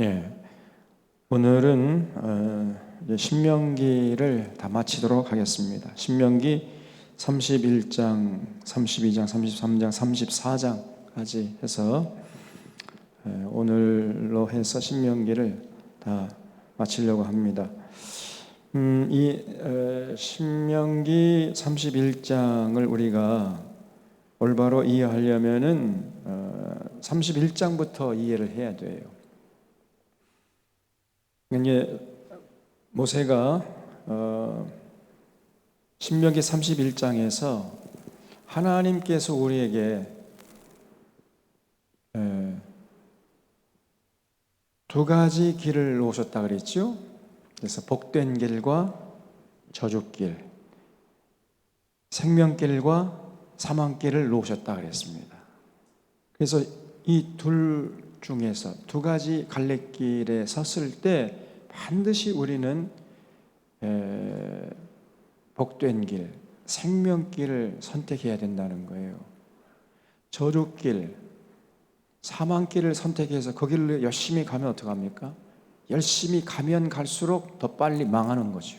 예, 오늘은 이제 신명기를 다 마치도록 하겠습니다. 신명기 31장, 32장, 33장, 34장까지 해서 오늘로 해서 신명기를 다 마치려고 합니다. 이 신명기 31장을 우리가 올바로 이해하려면은 31장부터 이해를 해야 돼요. 이제 모세가 신명기 31장에서 하나님께서 우리에게 두 가지 길을 놓으셨다 그랬죠. 그래서 복된 길과 저주길, 생명길과 사망길을 놓으셨다 그랬습니다. 그래서 이 둘 중에서 두 가지 갈래길에 섰을 때 반드시 우리는 복된 길, 생명길을 선택해야 된다는 거예요. 저주길, 사망길을 선택해서 그 길로 열심히 가면 어떡합니까? 열심히 가면 갈수록 더 빨리 망하는 거죠.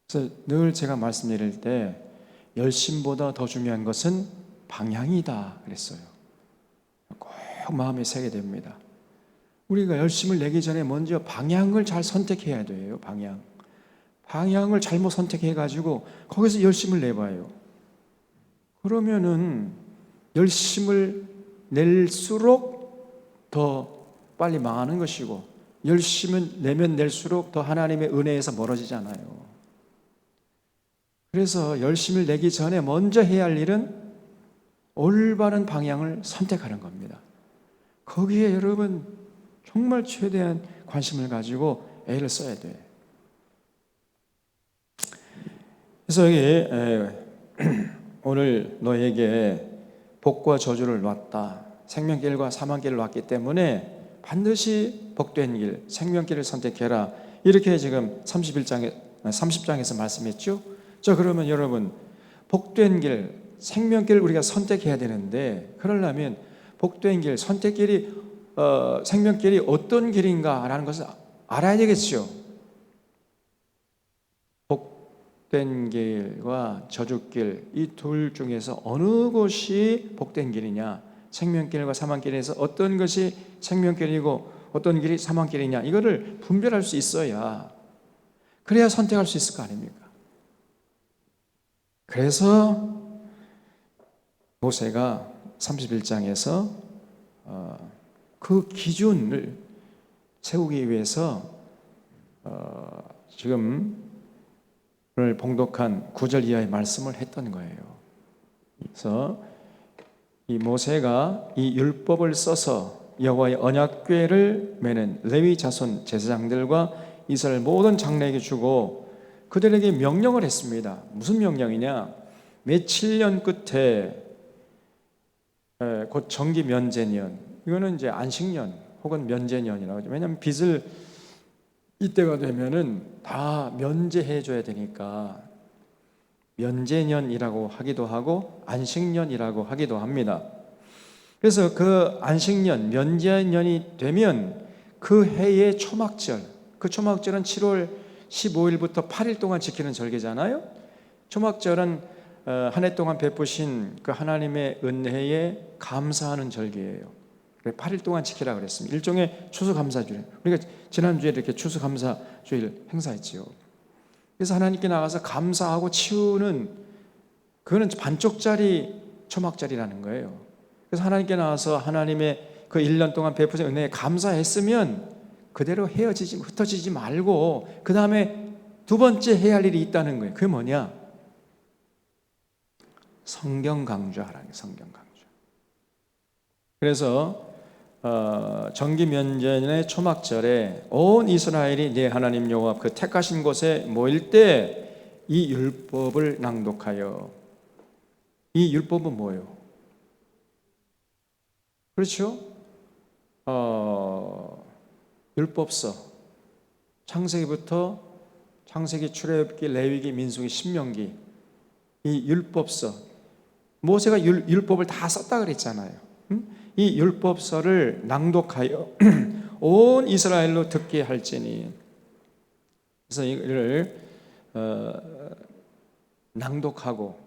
그래서 늘 제가 말씀드릴 때 열심보다 더 중요한 것은 방향이다 그랬어요. 꼭 마음에 새게 됩니다. 우리가 열심을 내기 전에 먼저 방향을 잘 선택해야 돼요. 방향을 잘못 선택해가지고 거기서 열심을 내봐요. 그러면은 열심을 낼수록 더 빨리 망하는 것이고, 열심을 내면 낼수록 더 하나님의 은혜에서 멀어지잖아요. 그래서 열심을 내기 전에 먼저 해야 할 일은 올바른 방향을 선택하는 겁니다. 거기에 여러분 정말 최대한 관심을 가지고 애를 써야 돼요. 그래서 여기 오늘 너에게 복과 저주를 놨다, 생명길과 사망길을 놨기 때문에 반드시 복된 길, 생명길을 선택해라, 이렇게 지금 30장에서 말씀했죠. 자, 그러면 여러분 복된 길, 생명길을 우리가 선택해야 되는데, 그러려면 복된 길, 선택길이 생명길이 어떤 길인가라는 것을 알아야 되겠죠. 복된 길과 저주길, 이 둘 중에서 어느 것이 복된 길이냐, 생명길과 사망길에서 어떤 것이 생명길이고 어떤 길이 사망길이냐, 이거를 분별할 수 있어야, 그래야 선택할 수 있을 거 아닙니까? 그래서 모세가 31장에서 그 기준을 세우기 위해서 지금 오늘 봉독한 9절 이하의 말씀을 했던 거예요. 그래서 이 모세가 이 율법을 써서 여호와의 언약궤를 매는 레위 자손 제사장들과 이스라엘 모든 장로에게 주고 그들에게 명령을 했습니다. 무슨 명령이냐? 매 7년 끝에 곧 정기 면제년, 이거는 이제 안식년 혹은 면제년이라고 하죠. 왜냐하면 빚을 이때가 되면은 다 면제해 줘야 되니까 면제년이라고 하기도 하고 안식년이라고 하기도 합니다. 그래서 그 안식년, 면제년이 되면 그 해의 초막절, 그 초막절은 7월 15일부터 8일 동안 지키는 절기잖아요. 초막절은 한 해 동안 베푸신 그 하나님의 은혜에 감사하는 절기예요. 8일 동안 지키라 그랬습니다. 일종의 추수감사주일. 우리가 지난주에 이렇게 추수감사주일 행사했지요. 그래서 하나님께 나가서 감사하고 치우는, 그거는 반쪽짜리 초막절이라는 거예요. 그래서 하나님께 나와서 하나님의 그 1년 동안 베푸신 은혜에 감사했으면 그대로 흩어지지 말고 그 다음에 두 번째 해야 할 일이 있다는 거예요. 그게 뭐냐? 성경 강조하라는, 성경 강조. 그래서 정기 면제년의 초막절에 온 이스라엘이 네 하나님 여호와 그 택하신 곳에 모일 때 이 율법을 낭독하여, 이 율법은 뭐예요? 그렇죠? 율법서, 창세기부터 창세기, 출애굽기, 레위기, 민수기, 신명기, 이 율법서, 모세가 율법을 다 썼다 그랬잖아요. 이 율법서를 낭독하여 온 이스라엘로 듣게 할지니. 그래서 이를 낭독하고,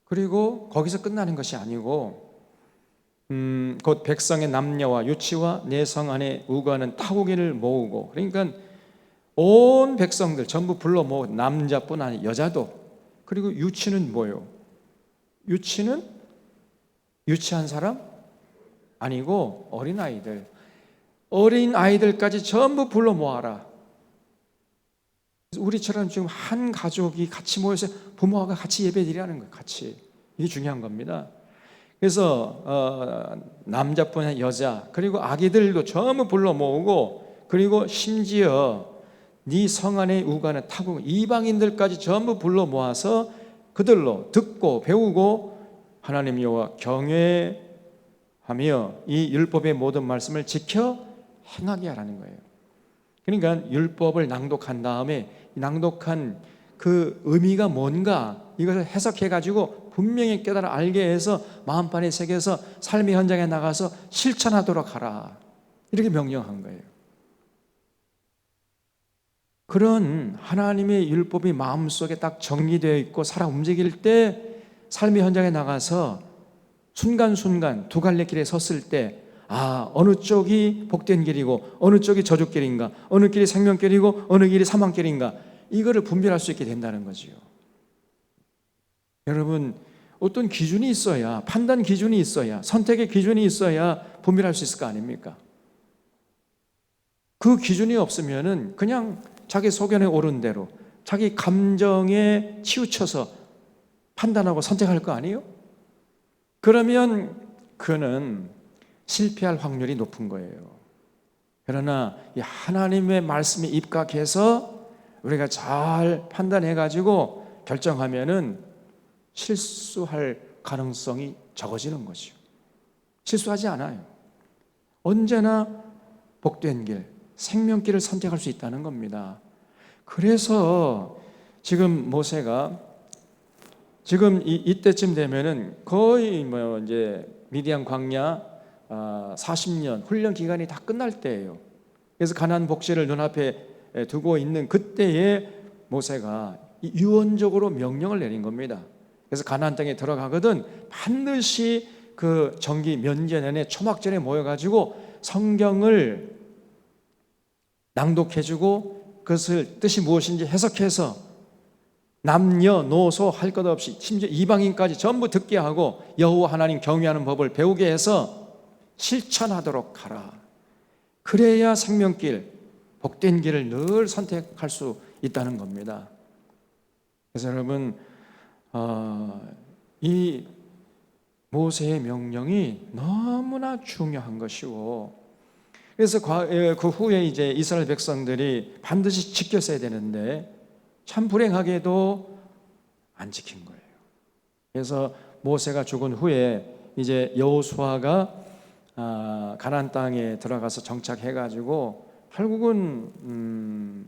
그리고 거기서 끝나는 것이 아니고 곧 백성의 남녀와 유치와 내 성 안에 우거하는 타국인을 모으고, 그러니까 온 백성들 전부 불러 모으고, 남자뿐 아니 여자도. 그리고 유치는 뭐예요? 유치는 유치한 사람 아니고 어린아이들. 어린아이들까지 전부 불러 모아라. 우리처럼 지금 한 가족이 같이 모여서 부모가 같이 예배드리라는 거예요. 같이. 이게 중요한 겁니다. 그래서 남자뿐 아니라 여자, 그리고 아기들도 전부 불러 모으고, 그리고 심지어 네 성 안에 우거하는 타국 이방인들까지 전부 불러 모아서 그들로 듣고 배우고 하나님 여호와 경외하며 이 율법의 모든 말씀을 지켜 행하게 하라는 거예요. 그러니까 율법을 낭독한 다음에 낭독한 그 의미가 뭔가 이것을 해석해 가지고 분명히 깨달아 알게 해서 마음판에 새겨서 삶의 현장에 나가서 실천하도록 하라, 이렇게 명령한 거예요. 그런 하나님의 율법이 마음속에 딱 정리되어 있고 살아 움직일 때, 삶의 현장에 나가서 순간순간 두 갈래 길에 섰을 때, 어느 쪽이 복된 길이고 어느 쪽이 저주길인가, 어느 길이 생명길이고 어느 길이 사망길인가, 이거를 분별할 수 있게 된다는 거지요. 여러분, 어떤 기준이 있어야, 판단 기준이 있어야, 선택의 기준이 있어야 분별할 수 있을 거 아닙니까? 그 기준이 없으면은 그냥 자기 소견에 오른 대로 자기 감정에 치우쳐서 판단하고 선택할 거 아니에요? 그러면 그는 실패할 확률이 높은 거예요. 그러나 이 하나님의 말씀에 입각해서 우리가 잘 판단해가지고 결정하면은 실수할 가능성이 적어지는 거죠. 실수하지 않아요. 언제나 복된 길, 생명길을 선택할 수 있다는 겁니다. 그래서 지금 모세가 지금 이때쯤 되면은 거의 이제 미디안 광야 40년 훈련 기간이 다 끝날 때예요. 그래서 가나안 복지를 눈앞에 두고 있는 그때에 모세가 유언적으로 명령을 내린 겁니다. 그래서 가나안 땅에 들어가거든 반드시 그 정기 면제 내내 초막절에 모여가지고 성경을 낭독해주고 그것을 뜻이 무엇인지 해석해서 남녀노소 할 것 없이 심지어 이방인까지 전부 듣게 하고 여호와 하나님 경외하는 법을 배우게 해서 실천하도록 하라. 그래야 생명길, 복된 길을 늘 선택할 수 있다는 겁니다. 그래서 여러분, 이 모세의 명령이 너무나 중요한 것이고, 그래서 그 후에 이제 이스라엘 백성들이 반드시 지켰어야 되는데 참 불행하게도 안 지킨 거예요. 그래서 모세가 죽은 후에 이제 여호수아가 가나안 땅에 들어가서 정착해가지고 결국은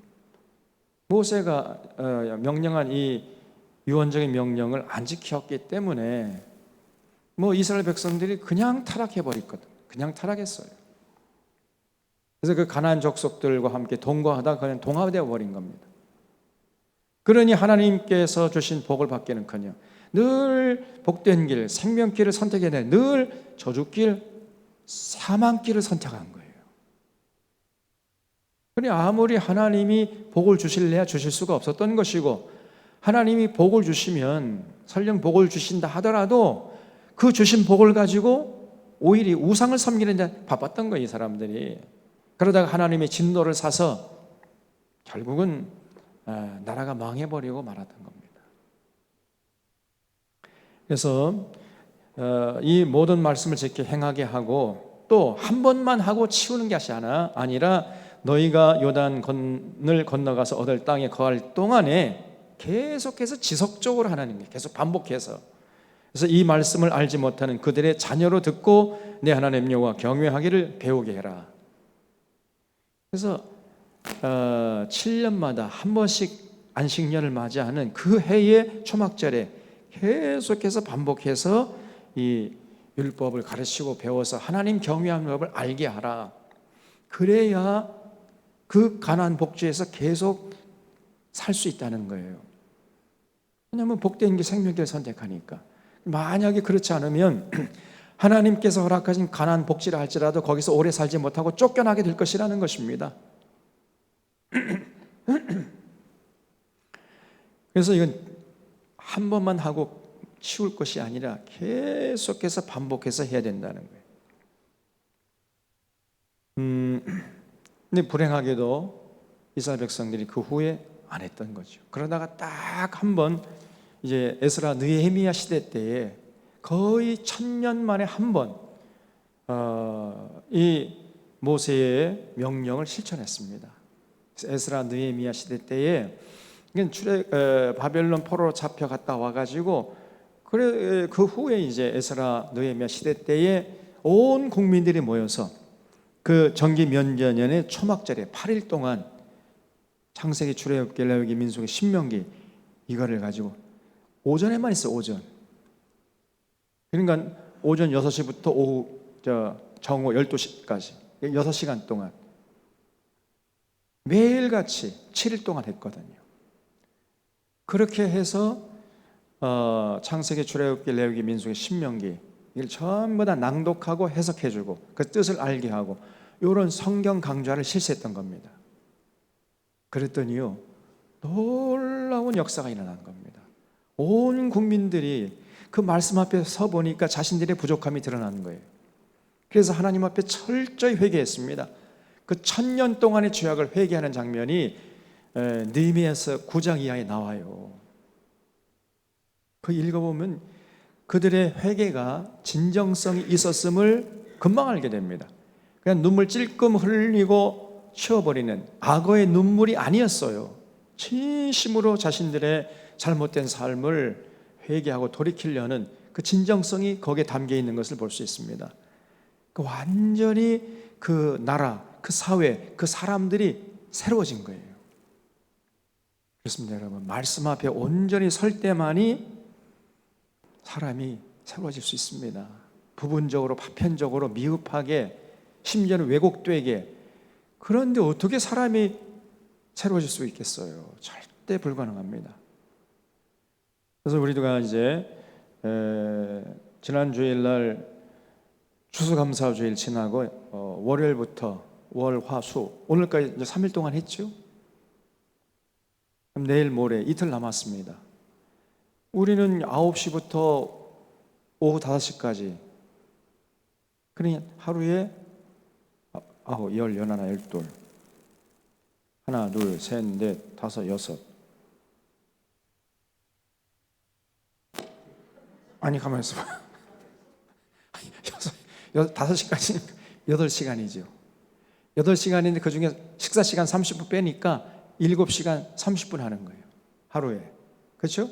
모세가 명령한 이 유언적인 명령을 안 지켰기 때문에 이스라엘 백성들이 그냥 타락해버렸거든. 그냥 타락했어요. 그래서 그 가나안 족속들과 함께 동거하다 그냥 동화되어 버린 겁니다. 그러니 하나님께서 주신 복을 받기는커녕 늘 복된 길, 생명길을 선택해야 돼. 늘 저주길, 사망길을 선택한 거예요. 그러니 아무리 하나님이 복을 주실래야 주실 수가 없었던 것이고, 하나님이 복을 주시면 설령 복을 주신다 하더라도 그 주신 복을 가지고 오히려 우상을 섬기는 데 바빴던 거예요, 이 사람들이. 그러다가 하나님의 진노를 사서 결국은 나라가 망해버리고 말았던 겁니다. 그래서 이 모든 말씀을 지켜 행하게 하고, 또 한 번만 하고 치우는 것이 아니라 너희가 요단을 건너가서 얻을 땅에 거할 동안에 계속해서 지속적으로 하나님께 계속 반복해서, 그래서 이 말씀을 알지 못하는 그들의 자녀로 듣고 내 하나님 여호와 경외하기를 배우게 해라. 그래서 7년마다 한 번씩 안식년을 맞이하는 그 해의 초막절에 계속해서 반복해서 이 율법을 가르치고 배워서 하나님 경외하는 법을 알게 하라. 그래야 그 가나안 복지에서 계속 살 수 있다는 거예요. 왜냐하면 복된 게 생명길 선택하니까. 만약에 그렇지 않으면 하나님께서 허락하신 가나안 복지라 할지라도 거기서 오래 살지 못하고 쫓겨나게 될 것이라는 것입니다. 그래서 이건 한 번만 하고 치울 것이 아니라 계속해서 반복해서 해야 된다는 거예요. 근데 불행하게도 이스라엘 백성들이 그 후에 안 했던 거죠. 그러다가 딱 한 번 이제 에스라 느헤미야 시대 때에 거의 1000년 만에 한 번 이 모세의 명령을 실천했습니다. 에스라 느헤미야 시대 때에 바벨론 포로로 잡혀갔다 와가지고 그래 그 후에 이제 에스라 느헤미야 시대 때에 온 국민들이 모여서 그 정기 면제년의 초막절에 8일 동안 창세기, 출애굽기, 레위기, 민수기, 신명기 이거를 가지고 오전에만 있어. 오전. 그러니까 오전 6시부터 오후 정오 12시까지 6시간 동안 매일같이 7일 동안 했거든요. 그렇게 해서 창세기, 출애굽기, 레위기, 민수기, 신명기 이걸 전부 다 낭독하고 해석해주고 그 뜻을 알게 하고 이런 성경 강좌를 실시했던 겁니다. 그랬더니요 놀라운 역사가 일어난 겁니다. 온 국민들이 그 말씀 앞에 서 보니까 자신들의 부족함이 드러나는 거예요. 그래서 하나님 앞에 철저히 회개했습니다. 그 1000년 동안의 죄악을 회개하는 장면이 느헤미야서 9장 이하에 나와요. 그 읽어보면 그들의 회개가 진정성이 있었음을 금방 알게 됩니다. 그냥 눈물 찔끔 흘리고 치워버리는 악어의 눈물이 아니었어요. 진심으로 자신들의 잘못된 삶을 회개하고 돌이키려는 그 진정성이 거기에 담겨 있는 것을 볼 수 있습니다. 그 완전히 그 나라, 그 사회, 그 사람들이 새로워진 거예요. 그렇습니다, 여러분. 말씀 앞에 온전히 설 때만이 사람이 새로워질 수 있습니다. 부분적으로, 파편적으로, 미흡하게, 심지어는 왜곡되게. 그런데 어떻게 사람이 새로워질 수 있겠어요? 절대 불가능합니다. 그래서 우리가 이제 지난 주일날 추수감사주일 지나고 월요일부터 월, 화, 수 오늘까지 이제 3일 동안 했죠. 그럼 내일 모레 이틀 남았습니다. 우리는 9시부터 오후 5시까지 그러니 하루에 9, 10, 11, 12 하나, 둘, 셋, 넷, 다섯, 여섯. 아니 가만히 있어봐. 5시까지는 8시간이죠. 8시간인데 그 중에 식사 시간 30분 빼니까 7시간 30분 하는 거예요. 하루에. 그렇죠?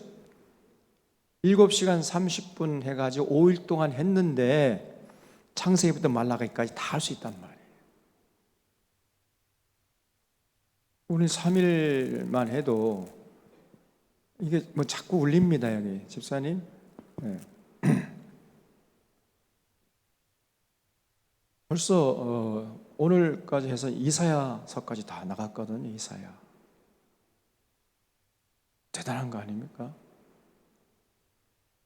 7시간 30분 해가지고 5일 동안 했는데 창세기부터 말라기까지 다 할 수 있단 말이에요. 우리 3일만 해도 이게 뭐 자꾸 울립니다, 여기 집사님. 네. 벌써 오늘까지 해서 이사야서까지 다 나갔거든요. 이사야. 대단한 거 아닙니까?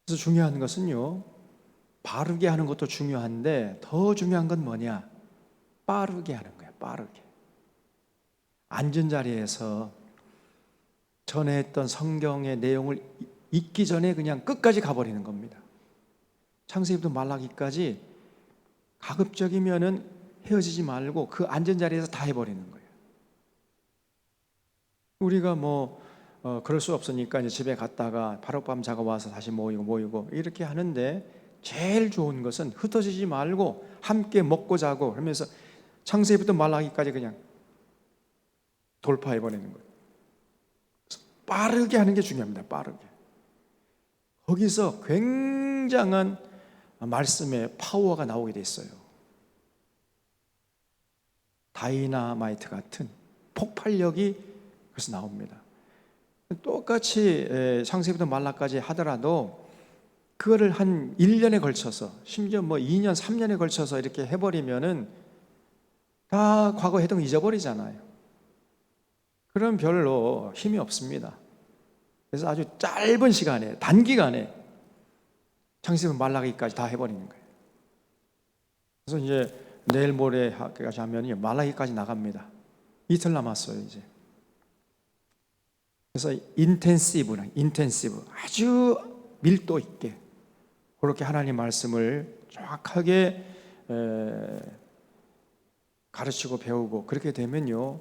그래서 중요한 것은요, 바르게 하는 것도 중요한데 더 중요한 건 뭐냐? 빠르게 하는 거야. 빠르게. 앉은 자리에서 전에 했던 성경의 내용을 읽기 전에 그냥 끝까지 가버리는 겁니다. 창세기부터 말라기까지 가급적이면은 헤어지지 말고 그 앉은 자리에서 다 해버리는 거예요. 우리가 그럴 수 없으니까 이제 집에 갔다가 바로밤 자고 와서 다시 모이고 이렇게 하는데 제일 좋은 것은 흩어지지 말고 함께 먹고 자고 그러면서 창세기부터 말라기까지 그냥 돌파해버리는 거예요. 빠르게 하는 게 중요합니다. 빠르게. 거기서 굉장한 말씀의 파워가 나오게 됐어요. 다이나마이트 같은 폭발력이 그래서 나옵니다. 똑같이 창세기부터 말라까지 하더라도 그거를 한 1년에 걸쳐서 심지어 2년, 3년에 걸쳐서 이렇게 해버리면은 다 과거 했던 거 잊어버리잖아요. 그럼 별로 힘이 없습니다. 그래서 아주 짧은 시간에, 단기간에 창세기부터 말라기까지 다 해버리는 거예요. 그래서 이제 내일 모레까지 하면 말라기까지 나갑니다. 이틀 남았어요 이제. 그래서 인텐시브 아주 밀도 있게 그렇게 하나님 말씀을 정확하게 가르치고 배우고 그렇게 되면요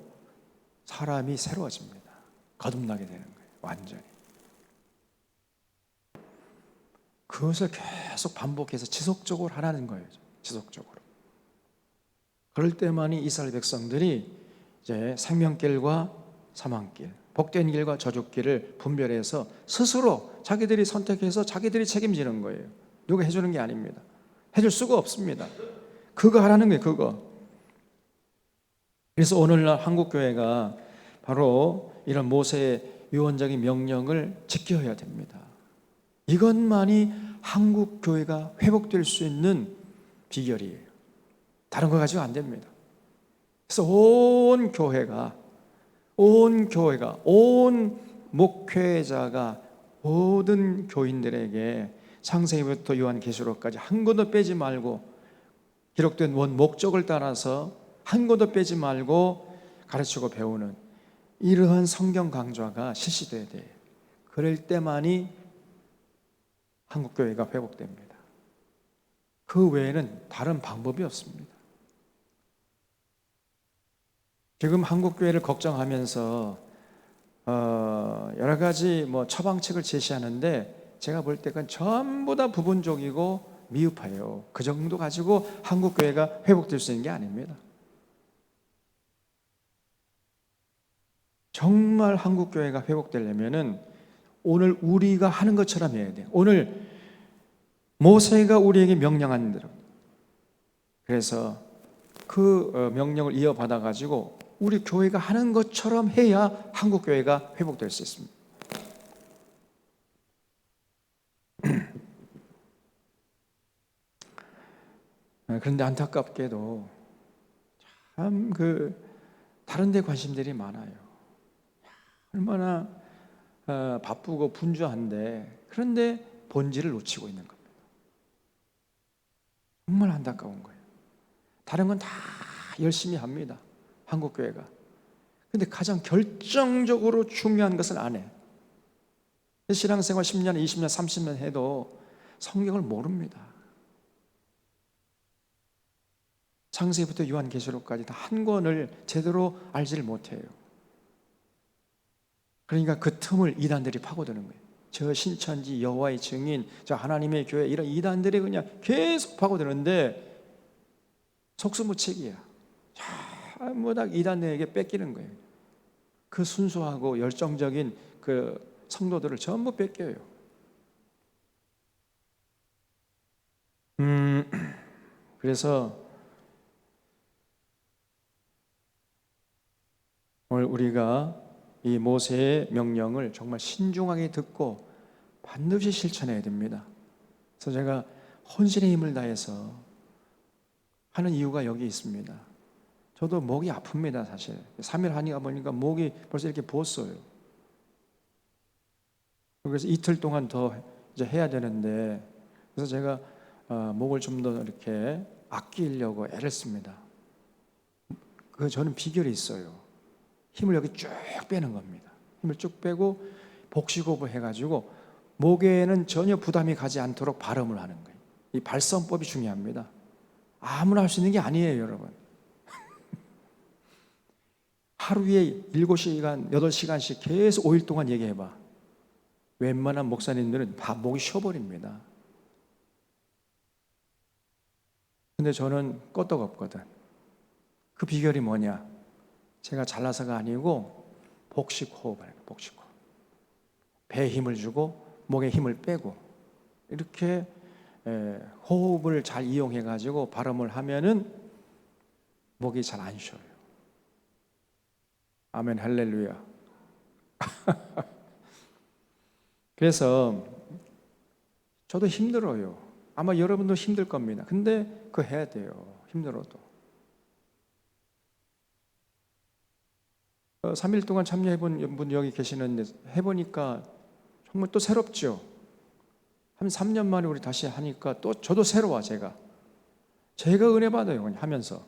사람이 새로워집니다. 거듭나게 되는 거예요. 완전히. 그것을 계속 반복해서 지속적으로 하라는 거예요. 지속적으로. 그럴 때만이 이스라엘 백성들이 이제 생명길과 사망길, 복된 길과 저주길을 분별해서 스스로 자기들이 선택해서 자기들이 책임지는 거예요. 누가 해주는 게 아닙니다. 해줄 수가 없습니다. 그거 하라는 거예요. 그거. 그래서 오늘날 한국교회가 바로 이런 모세의 유언적인 명령을 지켜야 됩니다. 이것만이 한국교회가 회복될 수 있는 비결이에요. 다른 거 가지고 안 됩니다. 그래서 온 교회가, 온 목회자가 모든 교인들에게 창세기부터 요한계시록까지 한 권도 빼지 말고 기록된 원 목적을 따라서 한 권도 빼지 말고 가르치고 배우는 이러한 성경 강좌가 실시돼야 돼요. 그럴 때만이 한국교회가 회복됩니다. 그 외에는 다른 방법이 없습니다. 지금 한국교회를 걱정하면서 여러 가지 처방책을 제시하는데 제가 볼 때 그건 전부 다 부분적이고 미흡해요. 그 정도 가지고 한국교회가 회복될 수 있는 게 아닙니다. 정말 한국교회가 회복되려면은 오늘 우리가 하는 것처럼 해야 돼요. 오늘 모세가 우리에게 명령한 대로. 그래서 그 명령을 이어받아 가지고 우리 교회가 하는 것처럼 해야 한국교회가 회복될 수 있습니다. 그런데 안타깝게도 참 다른 데 관심들이 많아요. 얼마나 바쁘고 분주한데 그런데 본질을 놓치고 있는 겁니다. 정말 안타까운 거예요. 다른 건 다 열심히 합니다. 한국교회가. 근데 가장 결정적으로 중요한 것은 안 해. 신앙생활 10년, 20년, 30년 해도 성경을 모릅니다. 창세기부터 요한계시록까지 다 한 권을 제대로 알지를 못해요. 그러니까 그 틈을 이단들이 파고드는 거예요. 저 신천지, 여호와의 증인, 저 하나님의 교회 이런 이단들이 그냥 계속 파고드는데 속수무책이야. 전부 다 이단들에게 뺏기는 거예요. 그 순수하고 열정적인 그 성도들을 전부 뺏겨요. 그래서 오늘 우리가 이 모세의 명령을 정말 신중하게 듣고 반드시 실천해야 됩니다. 그래서 제가 혼신의 힘을 다해서 하는 이유가 여기 있습니다. 저도 목이 아픕니다. 사실 3일 하니까 보니까 목이 벌써 이렇게 부었어요. 그래서 이틀 동안 더 이제 해야 되는데 그래서 제가 목을 좀 더 이렇게 아끼려고 애를 씁니다. 저는 비결이 있어요. 힘을 여기 쭉 빼는 겁니다. 힘을 쭉 빼고 복식호흡을 해가지고 목에는 전혀 부담이 가지 않도록 발음을 하는 거예요. 이 발성법이 중요합니다. 아무나 할 수 있는 게 아니에요, 여러분. 하루에 7시간, 8시간씩 계속 5일 동안 얘기해봐. 웬만한 목사님들은 다 목이 쉬어버립니다. 근데 저는 끄떡없거든. 그 비결이 뭐냐? 제가 잘나서가 아니고 복식호흡을 해요. 복식호흡. 배에 힘을 주고 목에 힘을 빼고 이렇게 호흡을 잘 이용해가지고 발음을 하면은 목이 잘 안 쉬어요. 아멘 할렐루야. 그래서 저도 힘들어요. 아마 여러분도 힘들 겁니다. 근데 그거 해야 돼요. 힘들어도. 3일 동안 참여해 본 분 여기 계시는데 해보니까 정말 또 새롭죠. 한 3년 만에 우리 다시 하니까 또 저도 새로워. 제가 은혜 받아요 하면서.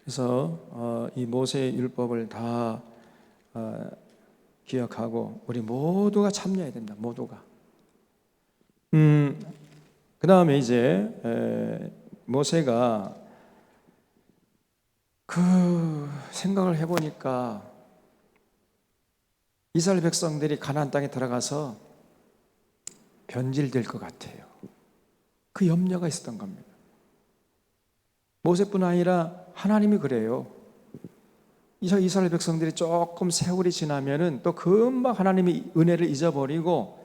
그래서 이 모세의 율법을 다 기억하고 우리 모두가 참여해야 된다. 모두가. 그 다음에 이제 모세가 그 생각을 해보니까 이스라엘 백성들이 가나안 땅에 들어가서 변질될 것 같아요. 그 염려가 있었던 겁니다. 모세뿐 아니라 하나님이 그래요. 이스라엘 백성들이 조금 세월이 지나면은 또 금방 하나님의 은혜를 잊어버리고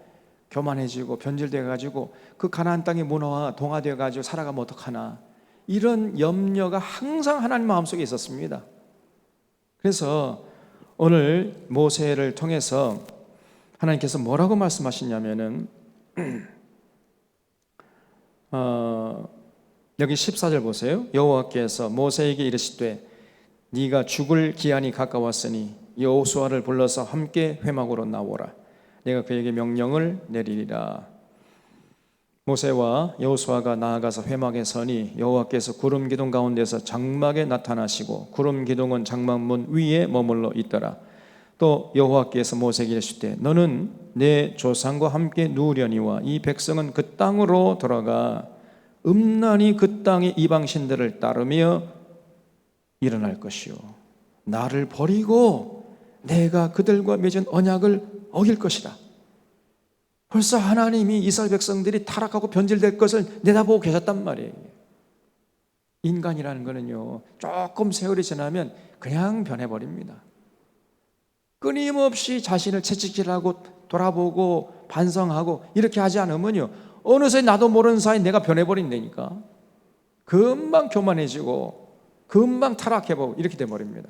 교만해지고 변질돼가지고 그 가나안 땅의 문화와 동화돼가지고 살아가면 어떡하나, 이런 염려가 항상 하나님 마음속에 있었습니다. 그래서 오늘 모세를 통해서 하나님께서 뭐라고 말씀하시냐면은 여기 14절 보세요. 여호와께서 모세에게 이르시되 네가 죽을 기한이 가까웠으니 여호수아를 불러서 함께 회막으로 나오라. 내가 그에게 명령을 내리리라. 모세와 여호수아가 나아가서 회막에 서니 여호와께서 구름 기둥 가운데서 장막에 나타나시고 구름 기둥은 장막문 위에 머물러 있더라. 또 여호와께서 모세에게 이르시되 너는 내 조상과 함께 누우려니와 이 백성은 그 땅으로 들어가 음란히 그 땅의 이방신들을 따르며 일어날 것이요 나를 버리고 내가 그들과 맺은 언약을 어길 것이다. 벌써 하나님이 이스라엘 백성들이 타락하고 변질될 것을 내다보고 계셨단 말이에요. 인간이라는 거는요, 조금 세월이 지나면 그냥 변해버립니다. 끊임없이 자신을 채찍질하고 돌아보고 반성하고 이렇게 하지 않으면요, 어느새 나도 모르는 사이 내가 변해버린다니까. 금방 교만해지고 금방 타락해보고 이렇게 돼버립니다.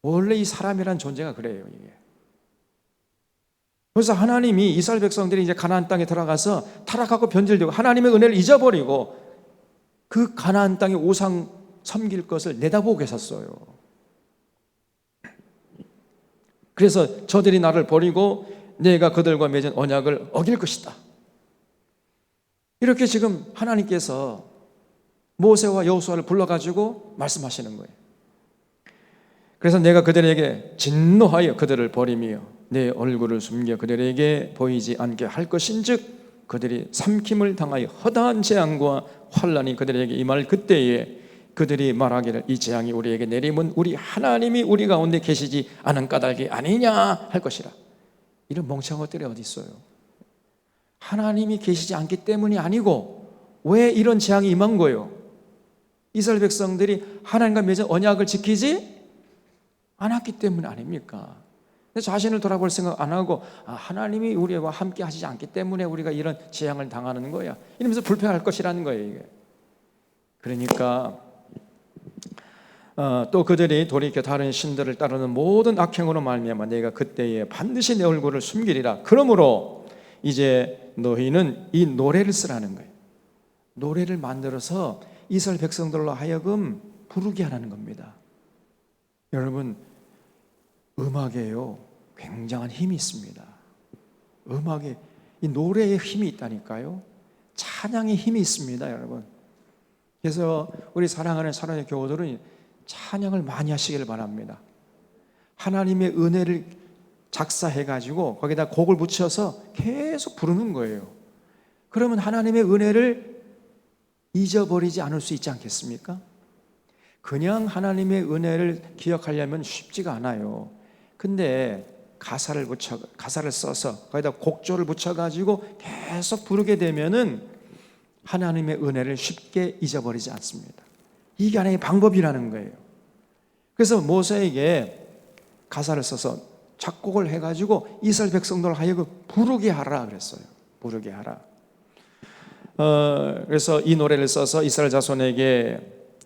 원래 이 사람이란 존재가 그래요, 이게. 그래서 하나님이 이스라엘 백성들이 이제 가나안 땅에 들어가서 타락하고 변질되고 하나님의 은혜를 잊어버리고 그 가나안 땅의 우상 섬길 것을 내다보고 계셨어요. 그래서 저들이 나를 버리고 내가 그들과 맺은 언약을 어길 것이다. 이렇게 지금 하나님께서 모세와 여호수아를 불러가지고 말씀하시는 거예요. 그래서 내가 그들에게 진노하여 그들을 버리며 내 얼굴을 숨겨 그들에게 보이지 않게 할 것인즉 그들이 삼킴을 당하여 허다한 재앙과 환난이 그들에게 임할 그때에 그들이 말하기를 이 재앙이 우리에게 내림은 우리 하나님이 우리 가운데 계시지 않은 까닭이 아니냐 할 것이라. 이런 멍청한 것들이 어디 있어요? 하나님이 계시지 않기 때문이 아니고 왜 이런 재앙이 임한 거예요? 이스라엘 백성들이 하나님과 맺은 언약을 지키지 않았기 때문 아닙니까? 자신을 돌아볼 생각 안 하고 하나님이 우리와 함께 하시지 않기 때문에 우리가 이런 재앙을 당하는 거야 이러면서 불평할 것이라는 거예요, 이게. 그러니까 또 그들이 돌이켜 다른 신들을 따르는 모든 악행으로 말미암아 내가 그때에 반드시 내 얼굴을 숨기리라. 그러므로 이제 너희는 이 노래를 쓰라는 거예요. 노래를 만들어서 이스라엘 백성들로 하여금 부르게 하라는 겁니다. 여러분, 음악에요 굉장한 힘이 있습니다. 음악에 이 노래에 힘이 있다니까요. 찬양에 힘이 있습니다, 여러분. 그래서 우리 사랑하는 사랑의 교우들은 찬양을 많이 하시길 바랍니다. 하나님의 은혜를 작사해가지고 거기다 곡을 붙여서 계속 부르는 거예요. 그러면 하나님의 은혜를 잊어버리지 않을 수 있지 않겠습니까? 그냥 하나님의 은혜를 기억하려면 쉽지가 않아요. 근데 가사를 써서 거기다 곡조를 붙여가지고 계속 부르게 되면은 하나님의 은혜를 쉽게 잊어버리지 않습니다. 이게 하나의 방법이라는 거예요. 그래서 모세에게 가사를 써서 작곡을 해가지고 이스라엘 백성들 하여금 부르게 하라 그랬어요. 부르게 하라. 그래서 이 노래를 써서 이스라엘 자손에게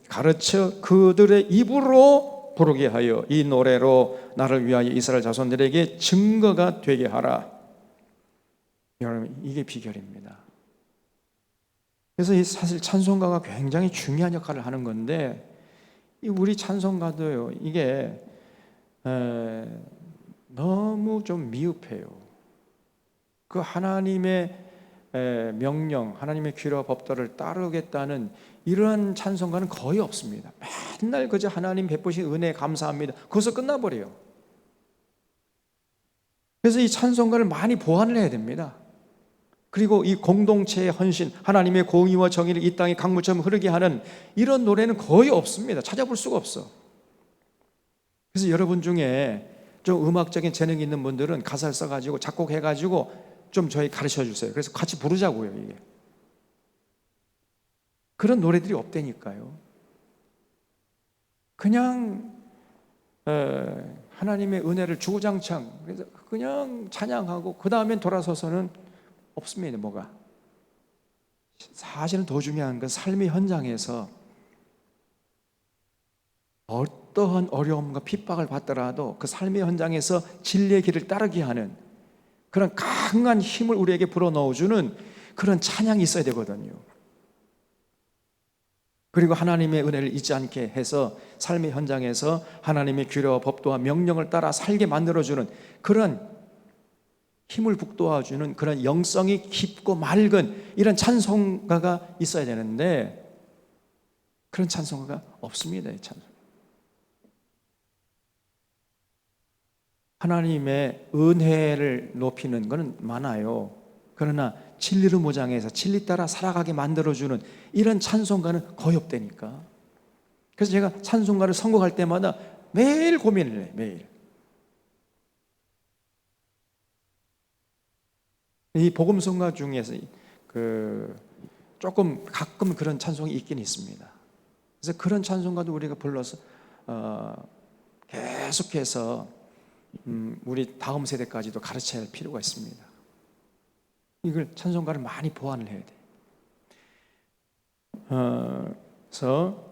가르쳐 그들의 입으로 부르게 하여 이 노래로 나를 위하여 이스라엘 자손들에게 증거가 되게 하라. 여러분, 이게 비결입니다. 그래서 이 사실 찬송가가 굉장히 중요한 역할을 하는 건데, 이 우리 찬송가도요, 이게 너무 좀 미흡해요. 그 하나님의 명령, 하나님의 규례와 법도를 따르겠다는 이러한 찬송가는 거의 없습니다. 맨날 그저 하나님 베푸신 은혜에 감사합니다, 거기서 끝나버려요. 그래서 이 찬송가를 많이 보완을 해야 됩니다. 그리고 이 공동체의 헌신, 하나님의 공의와 정의를 이 땅에 강물처럼 흐르게 하는 이런 노래는 거의 없습니다. 찾아볼 수가 없어. 그래서 여러분 중에 좀 음악적인 재능이 있는 분들은 가사를 써가지고 작곡해가지고 좀 저희 가르쳐 주세요. 그래서 같이 부르자고요. 이게 그런 노래들이 없다니까요. 그냥 하나님의 은혜를 주구장창 그래서 그냥 찬양하고 그 다음엔 돌아서서는 없습니다. 뭐가 사실은 더 중요한 건 삶의 현장에서 어떠한 어려움과 핍박을 받더라도 그 삶의 현장에서 진리의 길을 따르게 하는 그런 강한 힘을 우리에게 불어넣어주는 그런 찬양이 있어야 되거든요. 그리고 하나님의 은혜를 잊지 않게 해서 삶의 현장에서 하나님의 규례와 법도와 명령을 따라 살게 만들어주는 그런 힘을 북돋아주는 그런 영성이 깊고 맑은 이런 찬송가가 있어야 되는데 그런 찬송가가 없습니다. 이 찬송. 하나님의 은혜를 높이는 것은 많아요. 그러나 진리를 모장해서 진리 따라 살아가게 만들어주는 이런 찬송가는 거의 없다니까. 그래서 제가 찬송가를 선곡할 때마다 매일 고민을 해요. 매일. 이 복음성가 중에서 조금 가끔 그런 찬송이 있긴 있습니다. 그래서 그런 찬송가도 우리가 불러서 계속해서 우리 다음 세대까지도 가르쳐야 할 필요가 있습니다. 이걸 찬송가를 많이 보완을 해야 돼요. 그래서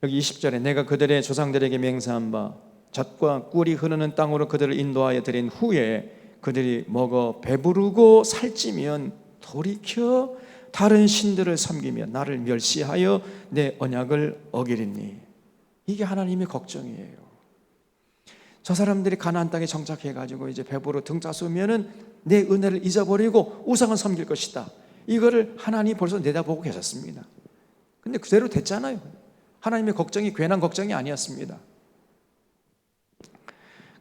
여기 20절에 내가 그들의 조상들에게 맹세한 바 젖과 꿀이 흐르는 땅으로 그들을 인도하여 드린 후에 그들이 먹어 배부르고 살찌면 돌이켜 다른 신들을 섬기며 나를 멸시하여 내 언약을 어기리니. 이게 하나님의 걱정이에요. 저 사람들이 가나안 땅에 정착해가지고 이제 배부르 등 짜수면은 내 은혜를 잊어버리고 우상을 섬길 것이다. 이거를 하나님이 벌써 내다보고 계셨습니다. 근데 그대로 됐잖아요. 하나님의 걱정이 괜한 걱정이 아니었습니다.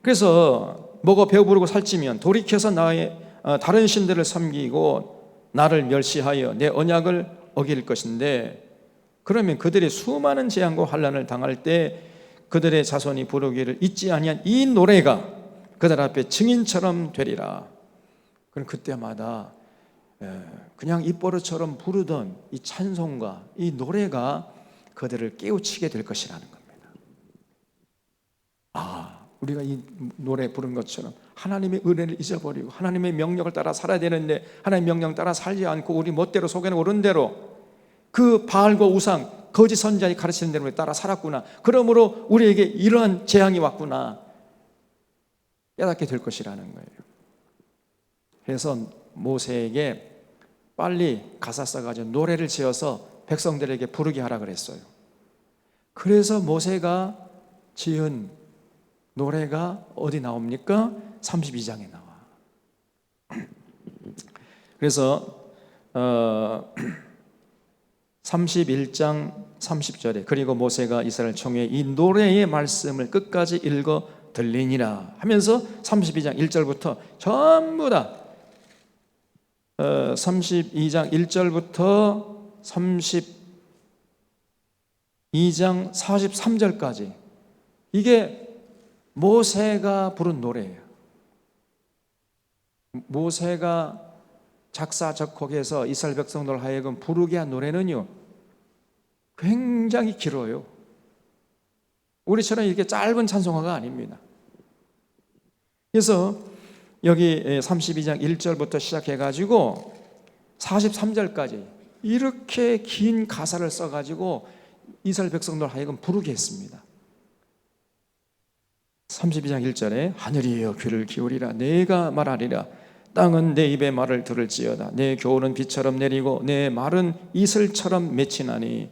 그래서 먹어 배부르고 살찌면 돌이켜서 나의 다른 신들을 섬기고 나를 멸시하여 내 언약을 어길 것인데, 그러면 그들의 수많은 재앙과 환난을 당할 때 그들의 자손이 부르기를 잊지 아니한 이 노래가 그들 앞에 증인처럼 되리라. 그럼 그때마다 그냥 입버릇처럼 부르던 이 찬송가, 이 노래가 그들을 깨우치게 될 것이라는 겁니다. 우리가 이 노래 부른 것처럼 하나님의 은혜를 잊어버리고 하나님의 명령을 따라 살아야 되는데 하나님의 명령 따라 살지 않고 우리 멋대로 속에는 오른 대로 그 바알과 우상 거짓 선지자이 가르치는 대로 따라 살았구나. 그러므로 우리에게 이러한 재앙이 왔구나 깨닫게 될 것이라는 거예요. 그래서 모세에게 빨리 가사 써가지고 노래를 지어서 백성들에게 부르게 하라 그랬어요. 그래서 모세가 지은 노래가 어디 나옵니까? 32장에 나와. 그래서 31장 30절에 그리고 모세가 이스라엘 총회에 이 노래의 말씀을 끝까지 읽어 들리니라 하면서 32장 1절부터 전부 다 32장 1절부터 32장 43절까지 이게 모세가 부른 노래예요. 모세가 작사 작곡해서 이스라엘 백성들 하여금 부르게 한 노래는요 굉장히 길어요. 우리처럼 이렇게 짧은 찬송가가 아닙니다. 그래서 여기 32장 1절부터 시작해가지고 43절까지 이렇게 긴 가사를 써가지고 이스라엘 백성들 하여금 부르게 했습니다. 32장 1절에 하늘이여 귀를 기울이라 내가 말하리라 땅은 내 입의 말을 들을지어다. 내 교훈은 비처럼 내리고 내 말은 이슬처럼 맺히나니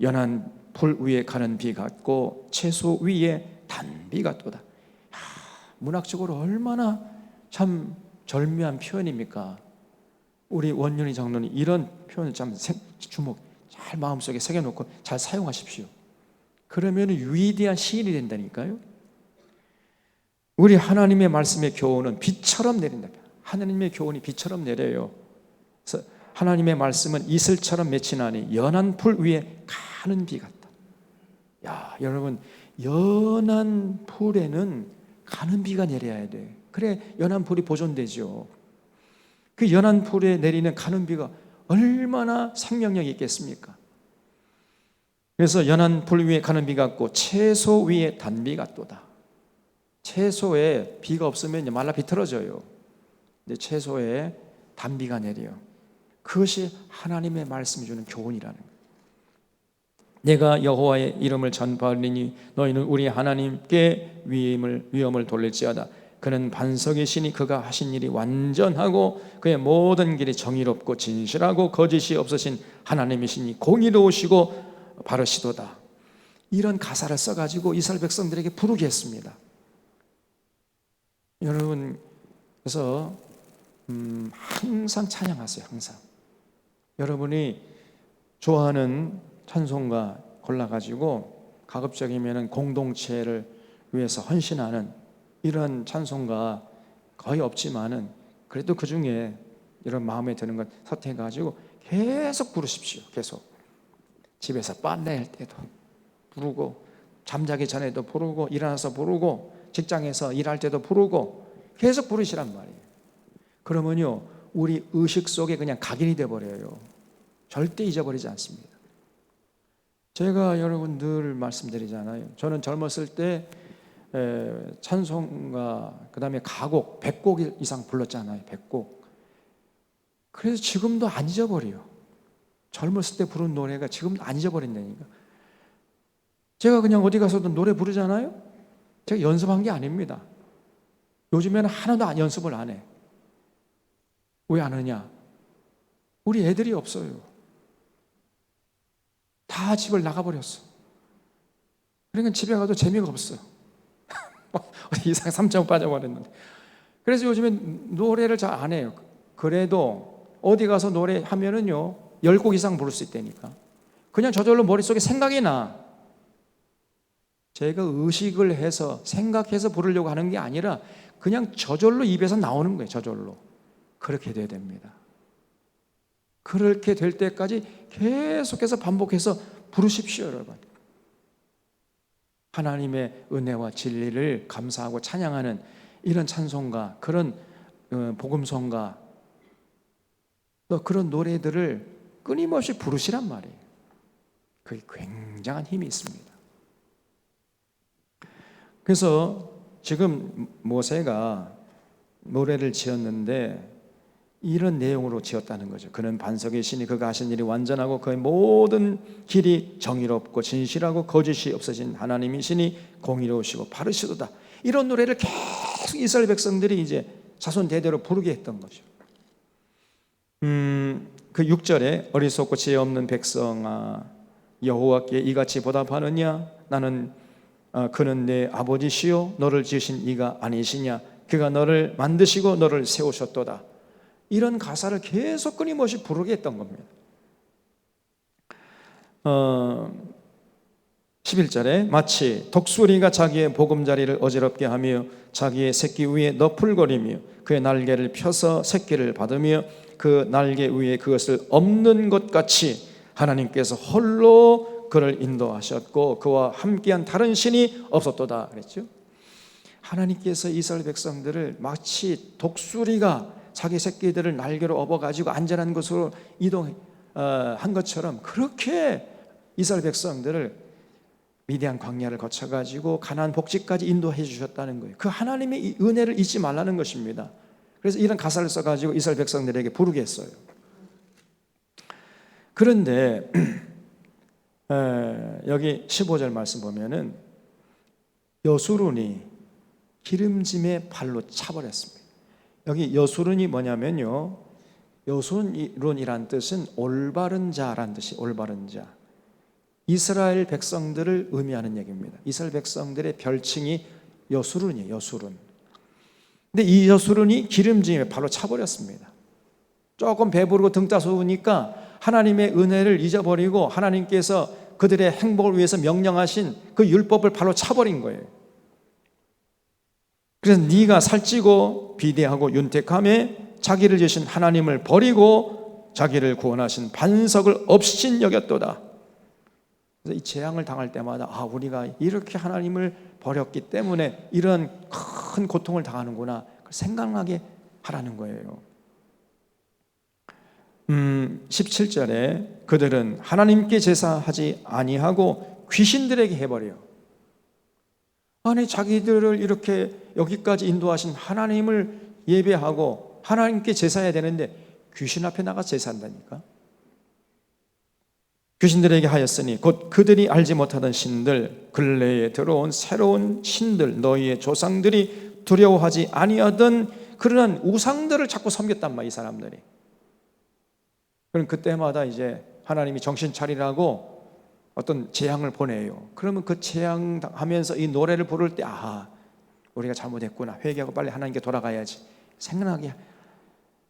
연한 불 위에 가는 비 같고 채소 위에 단비 같도다. 문학적으로 얼마나 참 절묘한 표현입니까? 우리 원윤희 장로님 이런 표현을 참 주목 잘 마음속에 새겨놓고 잘 사용하십시오. 그러면 위대한 시인이 된다니까요. 우리 하나님의 말씀의 교훈은 비처럼 내린다. 하나님의 교훈이 비처럼 내려요. 그래서 하나님의 말씀은 이슬처럼 맺히나니 연한 풀 위에 가는 비 같다. 야, 여러분, 연한 풀에는 가는 비가 내려야 돼. 그래 연한 풀이 보존되죠. 그 연한 풀에 내리는 가는 비가 얼마나 생명력이 있겠습니까? 그래서 연한 풀 위에 가는 비 같고 채소 위에 단비 같도다. 채소에 비가 없으면 말라 비틀어져요. 근데 채소에 단비가 내려요. 그것이 하나님의 말씀이 주는 교훈이라는 거예요. 내가 여호와의 이름을 전파하리니 너희는 우리 하나님께 위엄을 돌릴지어다. 그는 반석이시니 그가 하신 일이 완전하고 그의 모든 길이 정의롭고 진실하고 거짓이 없으신 하나님이시니 공의로우시고 바르시도다. 이런 가사를 써가지고 이스라엘 백성들에게 부르게 했습니다. 여러분, 그래서 항상 찬양하세요. 항상 여러분이 좋아하는 찬송가 골라가지고 가급적이면 공동체를 위해서 헌신하는 이런 찬송가 거의 없지만은 그래도 그 중에 이런 마음에 드는 것 선택해가지고 계속 부르십시오. 계속 집에서 빨래할 때도 부르고 잠자기 전에도 부르고 일어나서 부르고 직장에서 일할 때도 부르고 계속 부르시란 말이에요. 그러면요 우리 의식 속에 그냥 각인이 돼버려요. 절대 잊어버리지 않습니다. 제가 여러분 늘 말씀드리잖아요. 저는 젊었을 때 찬송가 그 다음에 가곡 100곡 이상 불렀잖아요. 100곡. 그래서 지금도 안 잊어버려요. 젊었을 때 부른 노래가 지금도 안 잊어버린다니까. 제가 그냥 어디 가서도 노래 부르잖아요. 제가 연습한 게 아닙니다. 요즘에는 하나도 연습을 안 해. 왜 안 하냐? 우리 애들이 없어요. 다 집을 나가버렸어. 그러니까 집에 가도 재미가 없어. 이상 3점 빠져버렸는데. 그래서 요즘에 노래를 잘 안 해요. 그래도 어디 가서 노래하면은요 10곡 이상 부를 수 있다니까. 그냥 저절로 머릿속에 생각이 나. 제가 의식을 해서 생각해서 부르려고 하는 게 아니라 그냥 저절로 입에서 나오는 거예요. 저절로. 그렇게 돼야 됩니다. 그렇게 될 때까지 계속해서 반복해서 부르십시오, 여러분. 하나님의 은혜와 진리를 감사하고 찬양하는 이런 찬송가, 그런 복음송가, 또 그런 노래들을 끊임없이 부르시란 말이에요. 그게 굉장한 힘이 있습니다. 그래서 지금 모세가 노래를 지었는데 이런 내용으로 지었다는 거죠. 그는 반석이시니 그가 하신 일이 완전하고 그의 모든 길이 정의롭고 진실하고 거짓이 없으신 하나님이시니 공의로우시고 바르시도다. 이런 노래를 계속 이스라엘 백성들이 이제 자손 대대로 부르게 했던 거죠. 그 6절에 어리석고 지혜 없는 백성아 여호와께 이같이 보답하느냐? 나는 그는 내 아버지시요 너를 지으신 이가 아니시냐? 그가 너를 만드시고 너를 세우셨도다. 이런 가사를 계속 끊임없이 부르게 했던 겁니다. 11절에 마치 독수리가 자기의 보금자리를 어지럽게 하며 자기의 새끼 위에 너풀거리며 그의 날개를 펴서 새끼를 받으며 그 날개 위에 그것을 엎는 것 같이 하나님께서 홀로 그를 인도하셨고 그와 함께한 다른 신이 없었도다 그랬죠. 하나님께서 이스라엘 백성들을 마치 독수리가 자기 새끼들을 날개로 업어가지고 안전한 곳으로 이동한 것처럼 그렇게 이스라엘 백성들을 위대한 광야를 거쳐가지고 가나안 복지까지 인도해 주셨다는 거예요. 그 하나님의 이 은혜를 잊지 말라는 것입니다. 그래서 이런 가사를 써가지고 이스라엘 백성들에게 부르게 했어요. 그런데 여기 15절 말씀 보면은 여수론이 기름짐에 발로 차버렸습니다. 여기 여수론이 뭐냐면요, 여수론이란 뜻은 올바른 자란 뜻이, 올바른 자. 이스라엘 백성들을 의미하는 얘기입니다. 이스라엘 백성들의 별칭이 여수론이에요. 여수론. 근데 이 여수론이 기름짐에 바로 차버렸습니다. 조금 배부르고 등 따스우니까 하나님의 은혜를 잊어버리고 하나님께서 그들의 행복을 위해서 명령하신 그 율법을 바로 차버린 거예요. 그래서 네가 살찌고 비대하고 윤택함에 자기를 지으신 하나님을 버리고 자기를 구원하신 반석을 없인 여겼도다. 그래서 이 재앙을 당할 때마다 우리가 이렇게 하나님을 버렸기 때문에 이런 큰 고통을 당하는구나, 생각나게 하라는 거예요. 17절에 그들은 하나님께 제사하지 아니하고 귀신들에게 해버려요. 아니, 자기들을 이렇게 여기까지 인도하신 하나님을 예배하고 하나님께 제사해야 되는데 귀신 앞에 나가 제사한다니까. 귀신들에게 하였으니 곧 그들이 알지 못하던 신들, 근래에 들어온 새로운 신들, 너희의 조상들이 두려워하지 아니하던 그러한 우상들을 자꾸 섬겼단 말이야, 이 사람들이. 그럼 그때마다 이제 하나님이 정신 차리라고 어떤 재앙을 보내요. 그러면 그 재앙 하면서 이 노래를 부를 때 우리가 잘못했구나, 회개하고 빨리 하나님께 돌아가야지 생각나게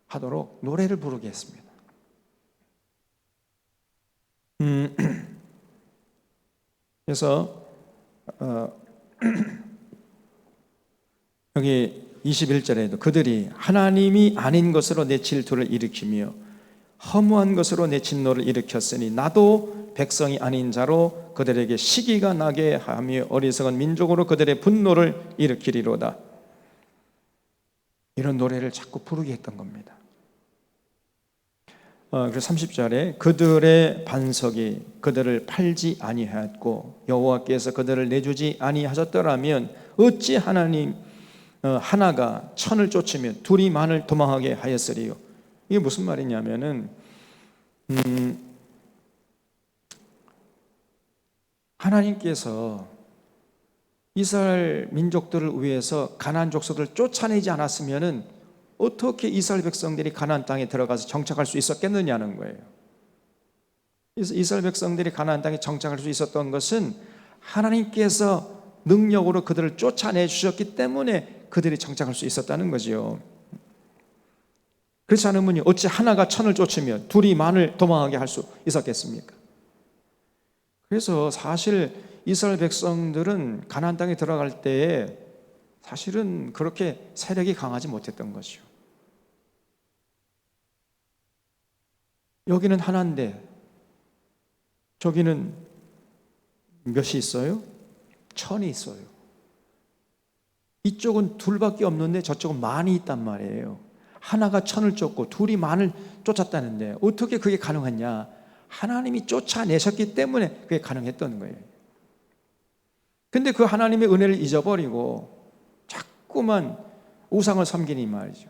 하도록 노래를 부르게 했습니다. 그래서 여기 21절에도 그들이 하나님이 아닌 것으로 내 질투를 일으키며 허무한 것으로 내 진노를 일으켰으니 나도 백성이 아닌 자로 그들에게 시기가 나게 하며 어리석은 민족으로 그들의 분노를 일으키리로다. 이런 노래를 자꾸 부르게 했던 겁니다. 그래서 30절에 그들의 반석이 그들을 팔지 아니하였고 여호와께서 그들을 내주지 아니하셨더라면 어찌 하나님 하나가 천을 쫓으며 둘이 만을 도망하게 하였으리요. 이게 무슨 말이냐면은 하나님께서 이스라엘 민족들을 위해서 가나안 족속들을 쫓아내지 않았으면은 어떻게 이스라엘 백성들이 가나안 땅에 들어가서 정착할 수 있었겠느냐는 거예요. 이스라엘 백성들이 가나안 땅에 정착할 수 있었던 것은 하나님께서 능력으로 그들을 쫓아내 주셨기 때문에 그들이 정착할 수 있었다는 거죠. 그렇지 않으면 어찌 하나가 천을 쫓으며 둘이 만을 도망하게 할 수 있었겠습니까? 그래서 사실 이스라엘 백성들은 가나안 땅에 들어갈 때에 사실은 그렇게 세력이 강하지 못했던 거죠. 여기는 하나인데 저기는 몇이 있어요? 천이 있어요. 이쪽은 둘밖에 없는데 저쪽은 만이 있단 말이에요. 하나가 천을 쫓고 둘이 만을 쫓았다는데 어떻게 그게 가능하냐? 하나님이 쫓아내셨기 때문에 그게 가능했던 거예요. 근데 그 하나님의 은혜를 잊어버리고 자꾸만 우상을 섬기니 말이죠.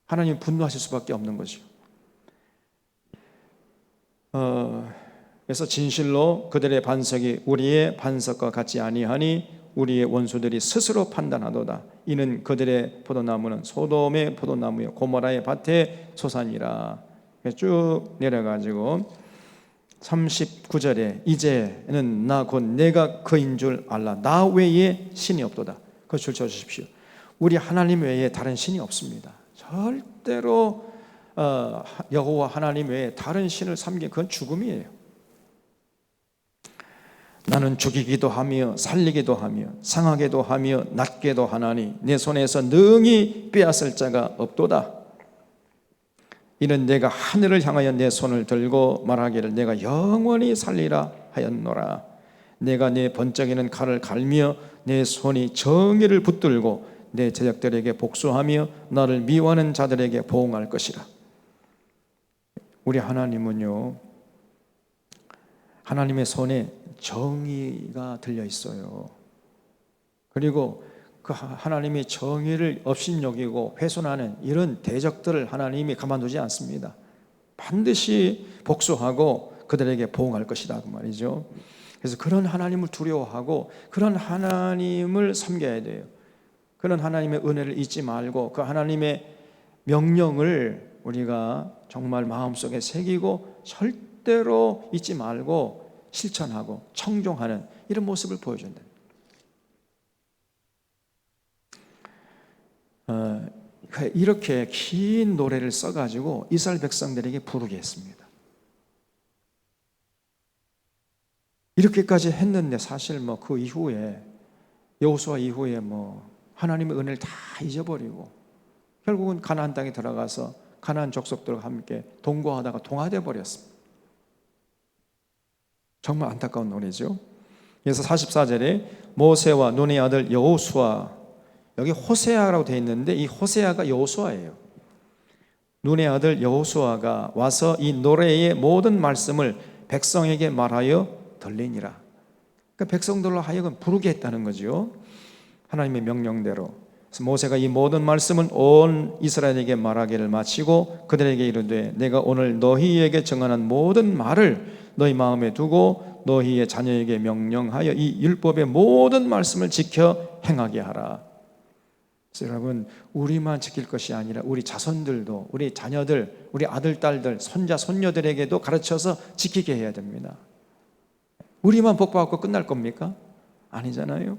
하나님이 분노하실 수밖에 없는 거죠. 그래서 진실로 그들의 반석이 우리의 반석과 같지 아니하니 우리의 원수들이 스스로 판단하도다. 이는 그들의 포도나무는 소돔의 포도나무요 고모라의 밭의 소산이라. 쭉 내려가지고 39절에 이제는 나 곧 내가 그인 줄 알라. 나 외에 신이 없도다. 그거 줄 쳐주십시오. 우리 하나님 외에 다른 신이 없습니다. 절대로 여호와 하나님 외에 다른 신을 섬기는 그건 죽음이에요. 나는 죽이기도 하며 살리기도 하며 상하게도 하며 낫게도 하나니 내 손에서 능히 빼앗을 자가 없도다. 이는 내가 하늘을 향하여 내 손을 들고 말하기를 내가 영원히 살리라 하였노라. 내가 내 번쩍이는 칼을 갈며 내 손이 정의를 붙들고 내 제적들에게 복수하며 나를 미워하는 자들에게 보응할 것이라. 우리 하나님은요, 하나님의 손에 정의가 들려 있어요. 그리고 그 하나님의 정의를 업신여기고 훼손하는 이런 대적들을 하나님이 가만두지 않습니다. 반드시 복수하고 그들에게 보응할 것이다 그 말이죠. 그래서 그런 하나님을 두려워하고 그런 하나님을 섬겨야 돼요. 그런 하나님의 은혜를 잊지 말고 그 하나님의 명령을 우리가 정말 마음속에 새기고 절대로 잊지 말고 실천하고 청종하는 이런 모습을 보여준다. 이렇게 긴 노래를 써가지고 이스라엘 백성들에게 부르게 했습니다. 이렇게까지 했는데 사실 뭐 그 이후에 여호수아 이후에 뭐 하나님의 은혜를 다 잊어버리고 결국은 가나안 땅에 들어가서 가나안 족속들과 함께 동거하다가 동화돼 버렸습니다. 정말 안타까운 노래죠. 그래서 44절에 모세와 눈의 아들 여호수아, 여기 호세아라고 되어 있는데 이 호세아가 여호수아예요. 눈의 아들 여호수아가 와서 이 노래의 모든 말씀을 백성에게 말하여 들리니라. 그러니까 백성들로 하여금 부르게 했다는 거죠. 하나님의 명령대로. 그래서 모세가 이 모든 말씀은 온 이스라엘에게 말하기를 마치고 그들에게 이르되 내가 오늘 너희에게 정하는 모든 말을 너희 마음에 두고 너희의 자녀에게 명령하여 이 율법의 모든 말씀을 지켜 행하게 하라. 그래서 여러분, 우리만 지킬 것이 아니라 우리 자손들도, 우리 자녀들, 우리 아들, 딸들, 손자, 손녀들에게도 가르쳐서 지키게 해야 됩니다. 우리만 복받고 끝날 겁니까? 아니잖아요.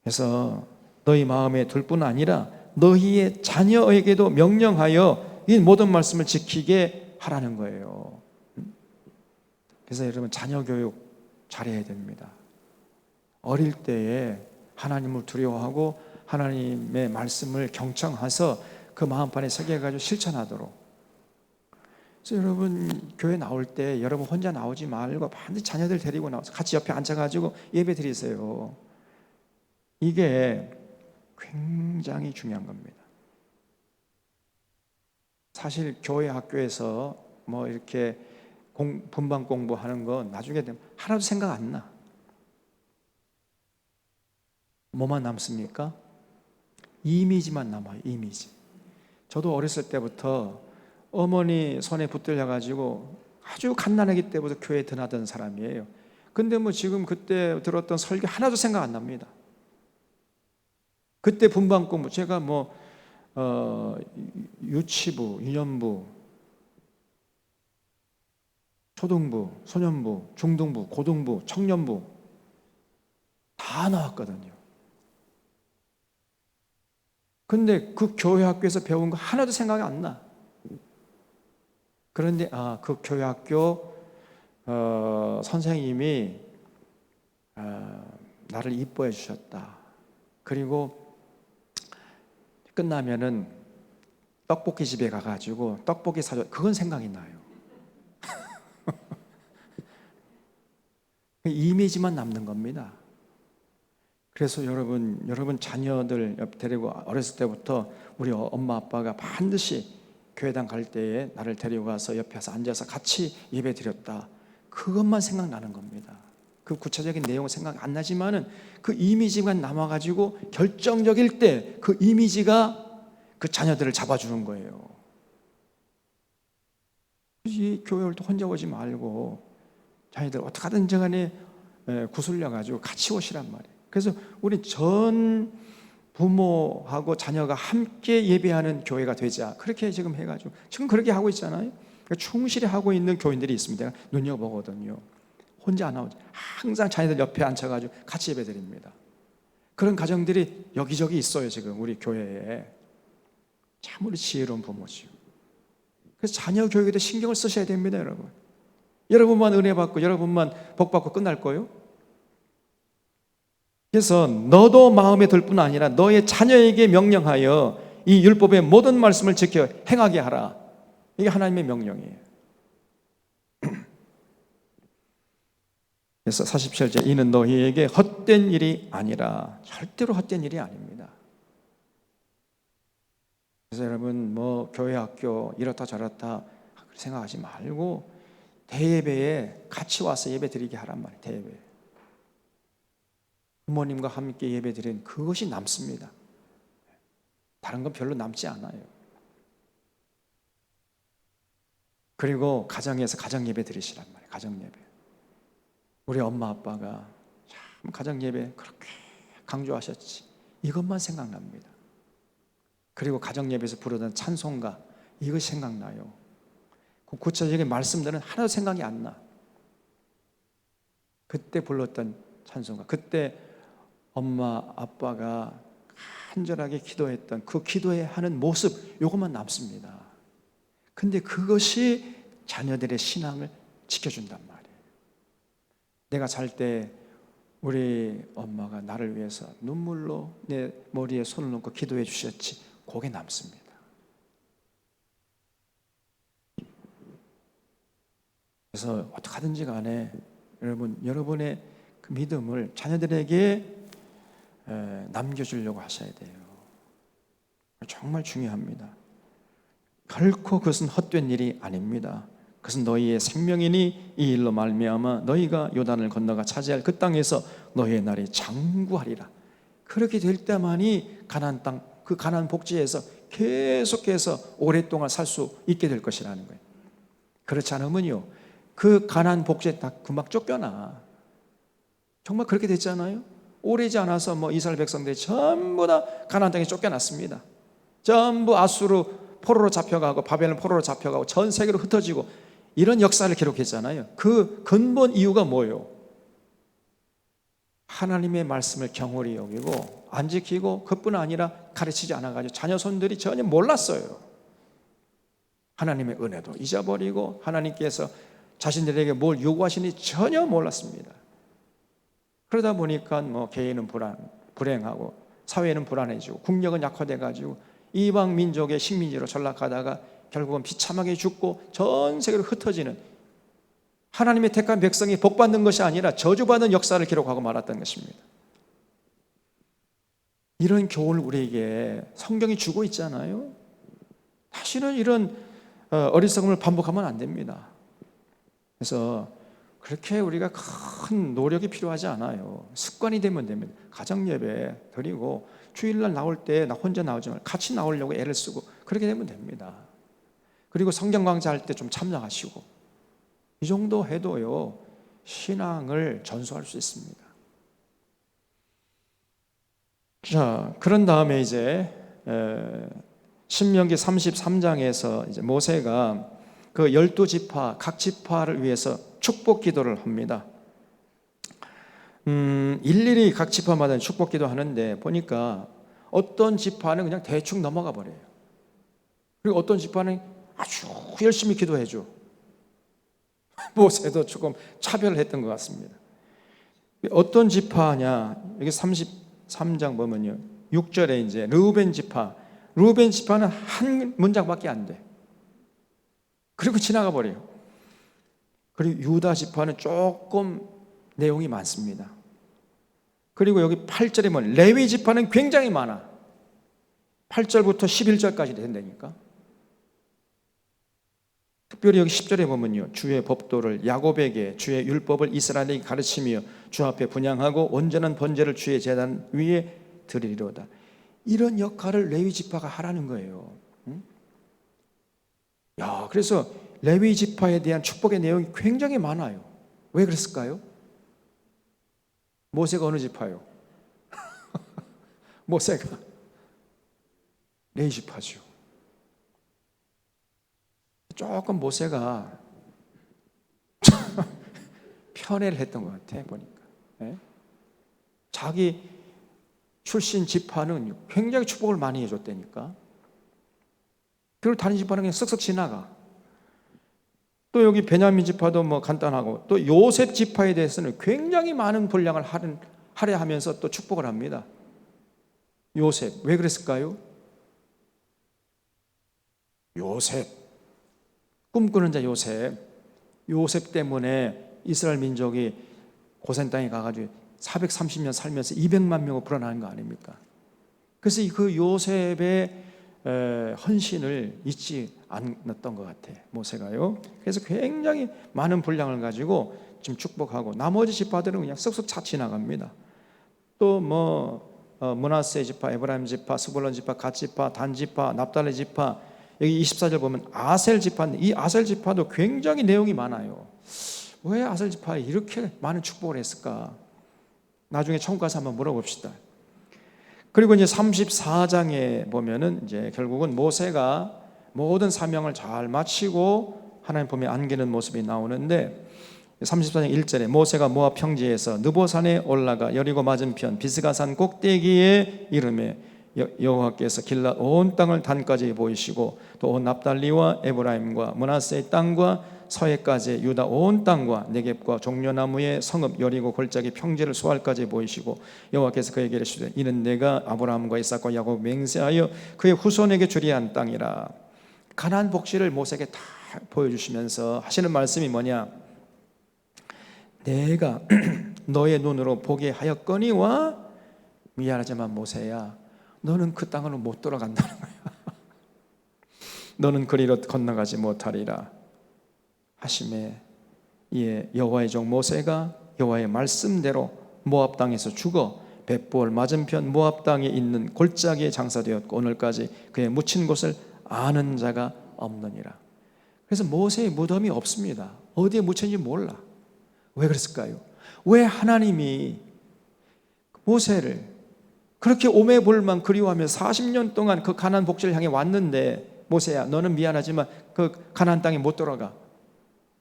그래서 너희 마음에 둘 뿐 아니라 너희의 자녀에게도 명령하여 이 모든 말씀을 지키게 하라는 거예요. 그래서 여러분, 자녀 교육 잘해야 됩니다. 어릴 때에 하나님을 두려워하고 하나님의 말씀을 경청해서 그 마음판에 새겨가지고 실천하도록. 그래서 여러분, 교회 나올 때 여러분 혼자 나오지 말고 반드시 자녀들 데리고 나와서 같이 옆에 앉아가지고 예배 드리세요. 이게 굉장히 중요한 겁니다. 사실 교회 학교에서 뭐 이렇게 분반 공부하는 건 나중에 되면 하나도 생각 안 나. 뭐만 남습니까? 이미지만 남아요. 이미지. 저도 어렸을 때부터 어머니 손에 붙들려 가지고 아주 갓난아기 때부터 교회에 드나던 사람이에요. 근데 뭐 지금 그때 들었던 설교 하나도 생각 안 납니다. 그때 분반 공부, 제가 뭐 유치부, 유년부, 초등부, 소년부, 중등부, 고등부, 청년부 다 나왔거든요. 근데 그 교회 학교에서 배운 거 하나도 생각이 안 나. 그런데 그 교회 학교 선생님이 나를 이뻐해 주셨다. 그리고 끝나면은 떡볶이 집에 가가지고 떡볶이 사줘. 그건 생각이 나요. 이미지만 남는 겁니다. 그래서 여러분 자녀들 데리고 어렸을 때부터 우리 엄마 아빠가 반드시 교회당 갈 때에 나를 데리고 가서 옆에서 앉아서 같이 예배 드렸다. 그것만 생각나는 겁니다. 그 구체적인 내용은 생각 안 나지만은 그 이미지만 남아가지고 결정적일 때 그 이미지가 그 자녀들을 잡아주는 거예요. 이 교회를 또 혼자 오지 말고 자녀들 어떻게 하든지 간에 구슬려가지고 같이 오시란 말이에요. 그래서 우리 전 부모하고 자녀가 함께 예배하는 교회가 되자. 그렇게 지금 해가지고 지금 그렇게 하고 있잖아요. 충실히 하고 있는 교인들이 있습니다. 내가 눈여보거든요. 혼자 안 나오죠. 항상 자녀들 옆에 앉혀가지고 같이 예배 드립니다. 그런 가정들이 여기저기 있어요. 지금 우리 교회에. 참으로 지혜로운 부모지요. 그래서 자녀 교육에도 신경을 쓰셔야 됩니다. 여러분. 여러분만 은혜 받고 여러분만 복 받고 끝날 거예요? 그래서 너도 마음에 들 뿐 아니라 너의 자녀에게 명령하여 이 율법의 모든 말씀을 지켜 행하게 하라. 이게 하나님의 명령이에요. 그래서 47절 이는 너희에게 헛된 일이 아니라 절대로 헛된 일이 아닙니다. 그래서 여러분 뭐 교회 학교 이렇다 저렇다 생각하지 말고 대예배에 같이 와서 예배 드리게 하란 말이에요. 대예배. 부모님과 함께 예배 드린 그것이 남습니다. 다른 건 별로 남지 않아요. 그리고 가정에서 가정 예배 드리시란 말이에요. 가정 예배. 우리 엄마 아빠가 참 가정 예배 그렇게 강조하셨지. 이것만 생각납니다. 그리고 가정예배에서 부르던 찬송가, 이것이 생각나요. 그 구체적인 말씀들은 하나도 생각이 안 나. 그때 불렀던 찬송가, 그때 엄마 아빠가 간절하게 기도했던 그 기도에 하는 모습, 이것만 남습니다. 근데 그것이 자녀들의 신앙을 지켜준단 말이에요. 내가 잘 때 우리 엄마가 나를 위해서 눈물로 내 머리에 손을 놓고 기도해 주셨지, 그게 남습니다. 그래서 어떻게든지 간에 여러분의 그 믿음을 자녀들에게 남겨주려고 하셔야 돼요. 정말 중요합니다. 결코 그것은 헛된 일이 아닙니다. 그것은 너희의 생명이니 이 일로 말미암아 너희가 요단을 건너가 차지할 그 땅에서 너희의 날이 장구하리라. 그렇게 될 때만이 가나안 땅, 그 가나안 복지에서 계속해서 오랫동안 살 수 있게 될 것이라는 거예요. 그렇지 않으면요, 그 가나안 복지에 다 금방 쫓겨나. 정말 그렇게 됐잖아요. 오래지 않아서 이스라엘 백성들이 전부 다 가나안 땅에 쫓겨났습니다. 전부 아수르 포로로 잡혀가고 바벨론 포로로 잡혀가고 전 세계로 흩어지고 이런 역사를 기록했잖아요. 그 근본 이유가 뭐예요? 하나님의 말씀을 경홀히 여기고 안 지키고, 그뿐 아니라 가르치지 않아가지고 자녀 손들이 전혀 몰랐어요. 하나님의 은혜도 잊어버리고 하나님께서 자신들에게 뭘 요구하시는지 전혀 몰랐습니다. 그러다 보니까 개인은 불행하고 사회는 불안해지고 국력은 약화돼가지고 이방 민족의 식민지로 전락하다가 결국은 비참하게 죽고 전 세계로 흩어지는, 하나님의 택한 백성이 복받는 것이 아니라 저주받는 역사를 기록하고 말았던 것입니다. 이런 교훈을 우리에게 성경이 주고 있잖아요. 다시는 이런 어리석음을 반복하면 안 됩니다. 그래서 그렇게 우리가 큰 노력이 필요하지 않아요. 습관이 되면 됩니다. 가정예배 드리고 주일날 나올 때 나 혼자 나오지 말고 같이 나오려고 애를 쓰고 그렇게 되면 됩니다. 그리고 성경 강좌할 때 좀 참여하시고, 이 정도 해도요 신앙을 전수할 수 있습니다. 자, 그런 다음에 이제 신명기 33장에서 이제 모세가 그 12지파 각 지파를 위해서 축복 기도를 합니다. 일일이 각 지파마다 축복 기도 하는데 보니까 어떤 지파는 그냥 대충 넘어가 버려요. 그리고 어떤 지파는 아주 열심히 기도해줘. 모세도 조금 차별을 했던 것 같습니다. 어떤 지파냐, 여기 33장 보면요 6절에 이제 르우벤 지파는 한 문장밖에 안 돼. 그리고 지나가 버려요. 그리고 유다 지파는 조금 내용이 많습니다. 그리고 여기 8절에 보면 레위 지파는 굉장히 많아. 8절부터 11절까지 된다니까. 특별히 여기 10절에 보면요 주의 법도를 야곱에게 주의 율법을 이스라엘에게 가르치며 주 앞에 분향하고 온전한 번제를 주의 제단 위에 드리리로다. 이런 역할을 레위 지파가 하라는 거예요. 그래서 레위 지파에 대한 축복의 내용이 굉장히 많아요. 왜 그랬을까요? 모세가 어느 지파요? 모세가 레위 지파죠. 조금 모세가 편애를 했던 것 같아 보니까. 자기 출신 지파는 굉장히 축복을 많이 해줬다니까. 그리고 다른 지파는 그냥 쓱쓱 지나가. 또 여기 베냐민 지파도 간단하고, 또 요셉 지파에 대해서는 굉장히 많은 분량을 할애하면서 또 축복을 합니다. 요셉, 왜 그랬을까요? 요셉, 꿈꾸는 자 요셉 때문에 이스라엘 민족이 고센 땅에 가가지고 430년 살면서 200만 명을 불어나는 거 아닙니까? 그래서 그 요셉의 헌신을 잊지 않았던 것 같아 모세가요. 그래서 굉장히 많은 분량을 가지고 지금 축복하고, 나머지 지파들은 그냥 쓱쓱 차 지나갑니다. 또 므낫세 지파, 에브라임 지파, 스불론 지파, 갓 지파, 단 지파, 납달리 지파, 여기 24절 보면 아셀 지파인데 이 아셀 지파도 굉장히 내용이 많아요. 왜 아셀 지파에 이렇게 많은 축복을 했을까? 나중에 천국 가서 한번 물어봅시다. 그리고 이제 34장에 보면은 이제 결국은 모세가 모든 사명을 잘 마치고 하나님 품에 안기는 모습이 나오는데 34장 1절에 모세가 모압 평지에서 느보산에 올라가 여리고 맞은편 비스가산 꼭대기에 이르매 여호와께서 길랏 온 땅을 단까지 보이시고 또 온 납달리와 에브라임과 므낫세의 땅과 서해까지 유다 온 땅과 네겝과 종려나무의 성읍 여리고 골짜기 평지를 소알까지 보이시고 여호와께서 그에게 이르시되 이는 내가 아브라함과 이삭과 야곱 맹세하여 그의 후손에게 주리한 한 땅이라. 가나안 복지를 모세에게 다 보여주시면서 하시는 말씀이 뭐냐? 내가 너의 눈으로 보게 하였거니와 미안하지만 모세야 너는 그 땅으로 못 돌아간다는 거야. 너는 그리로 건너가지 못하리라 하심에 이에 여호와의 종 모세가 여호와의 말씀대로 모압 땅에서 죽어 벳볼 맞은편 모압 땅에 있는 골짜기에 장사되었고 오늘까지 그의 묻힌 곳을 아는 자가 없느니라. 그래서 모세의 무덤이 없습니다. 어디에 묻혔는지 몰라. 왜 그랬을까요? 왜 하나님이 모세를 그렇게 오매불만 그리워하며 40년 동안 그 가나안 복지를 향해 왔는데 모세야 너는 미안하지만 그 가나안 땅에 못 돌아가.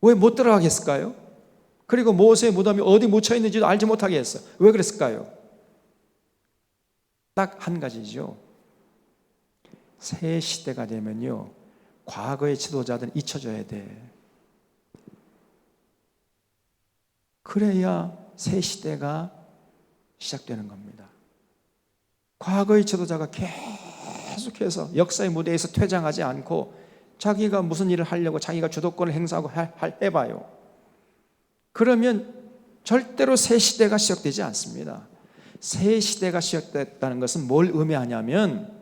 왜 못 들어가겠을까요? 그리고 모세의 무덤이 어디 묻혀 있는지도 알지 못하게 했어. 왜 그랬을까요? 딱 한 가지죠. 새 시대가 되면요 과거의 지도자들은 잊혀져야 돼. 그래야 새 시대가 시작되는 겁니다. 과거의 지도자가 계속해서 역사의 무대에서 퇴장하지 않고 자기가 무슨 일을 하려고 자기가 주도권을 행사하고 해봐요. 그러면 절대로 새 시대가 시작되지 않습니다. 새 시대가 시작됐다는 것은 뭘 의미하냐면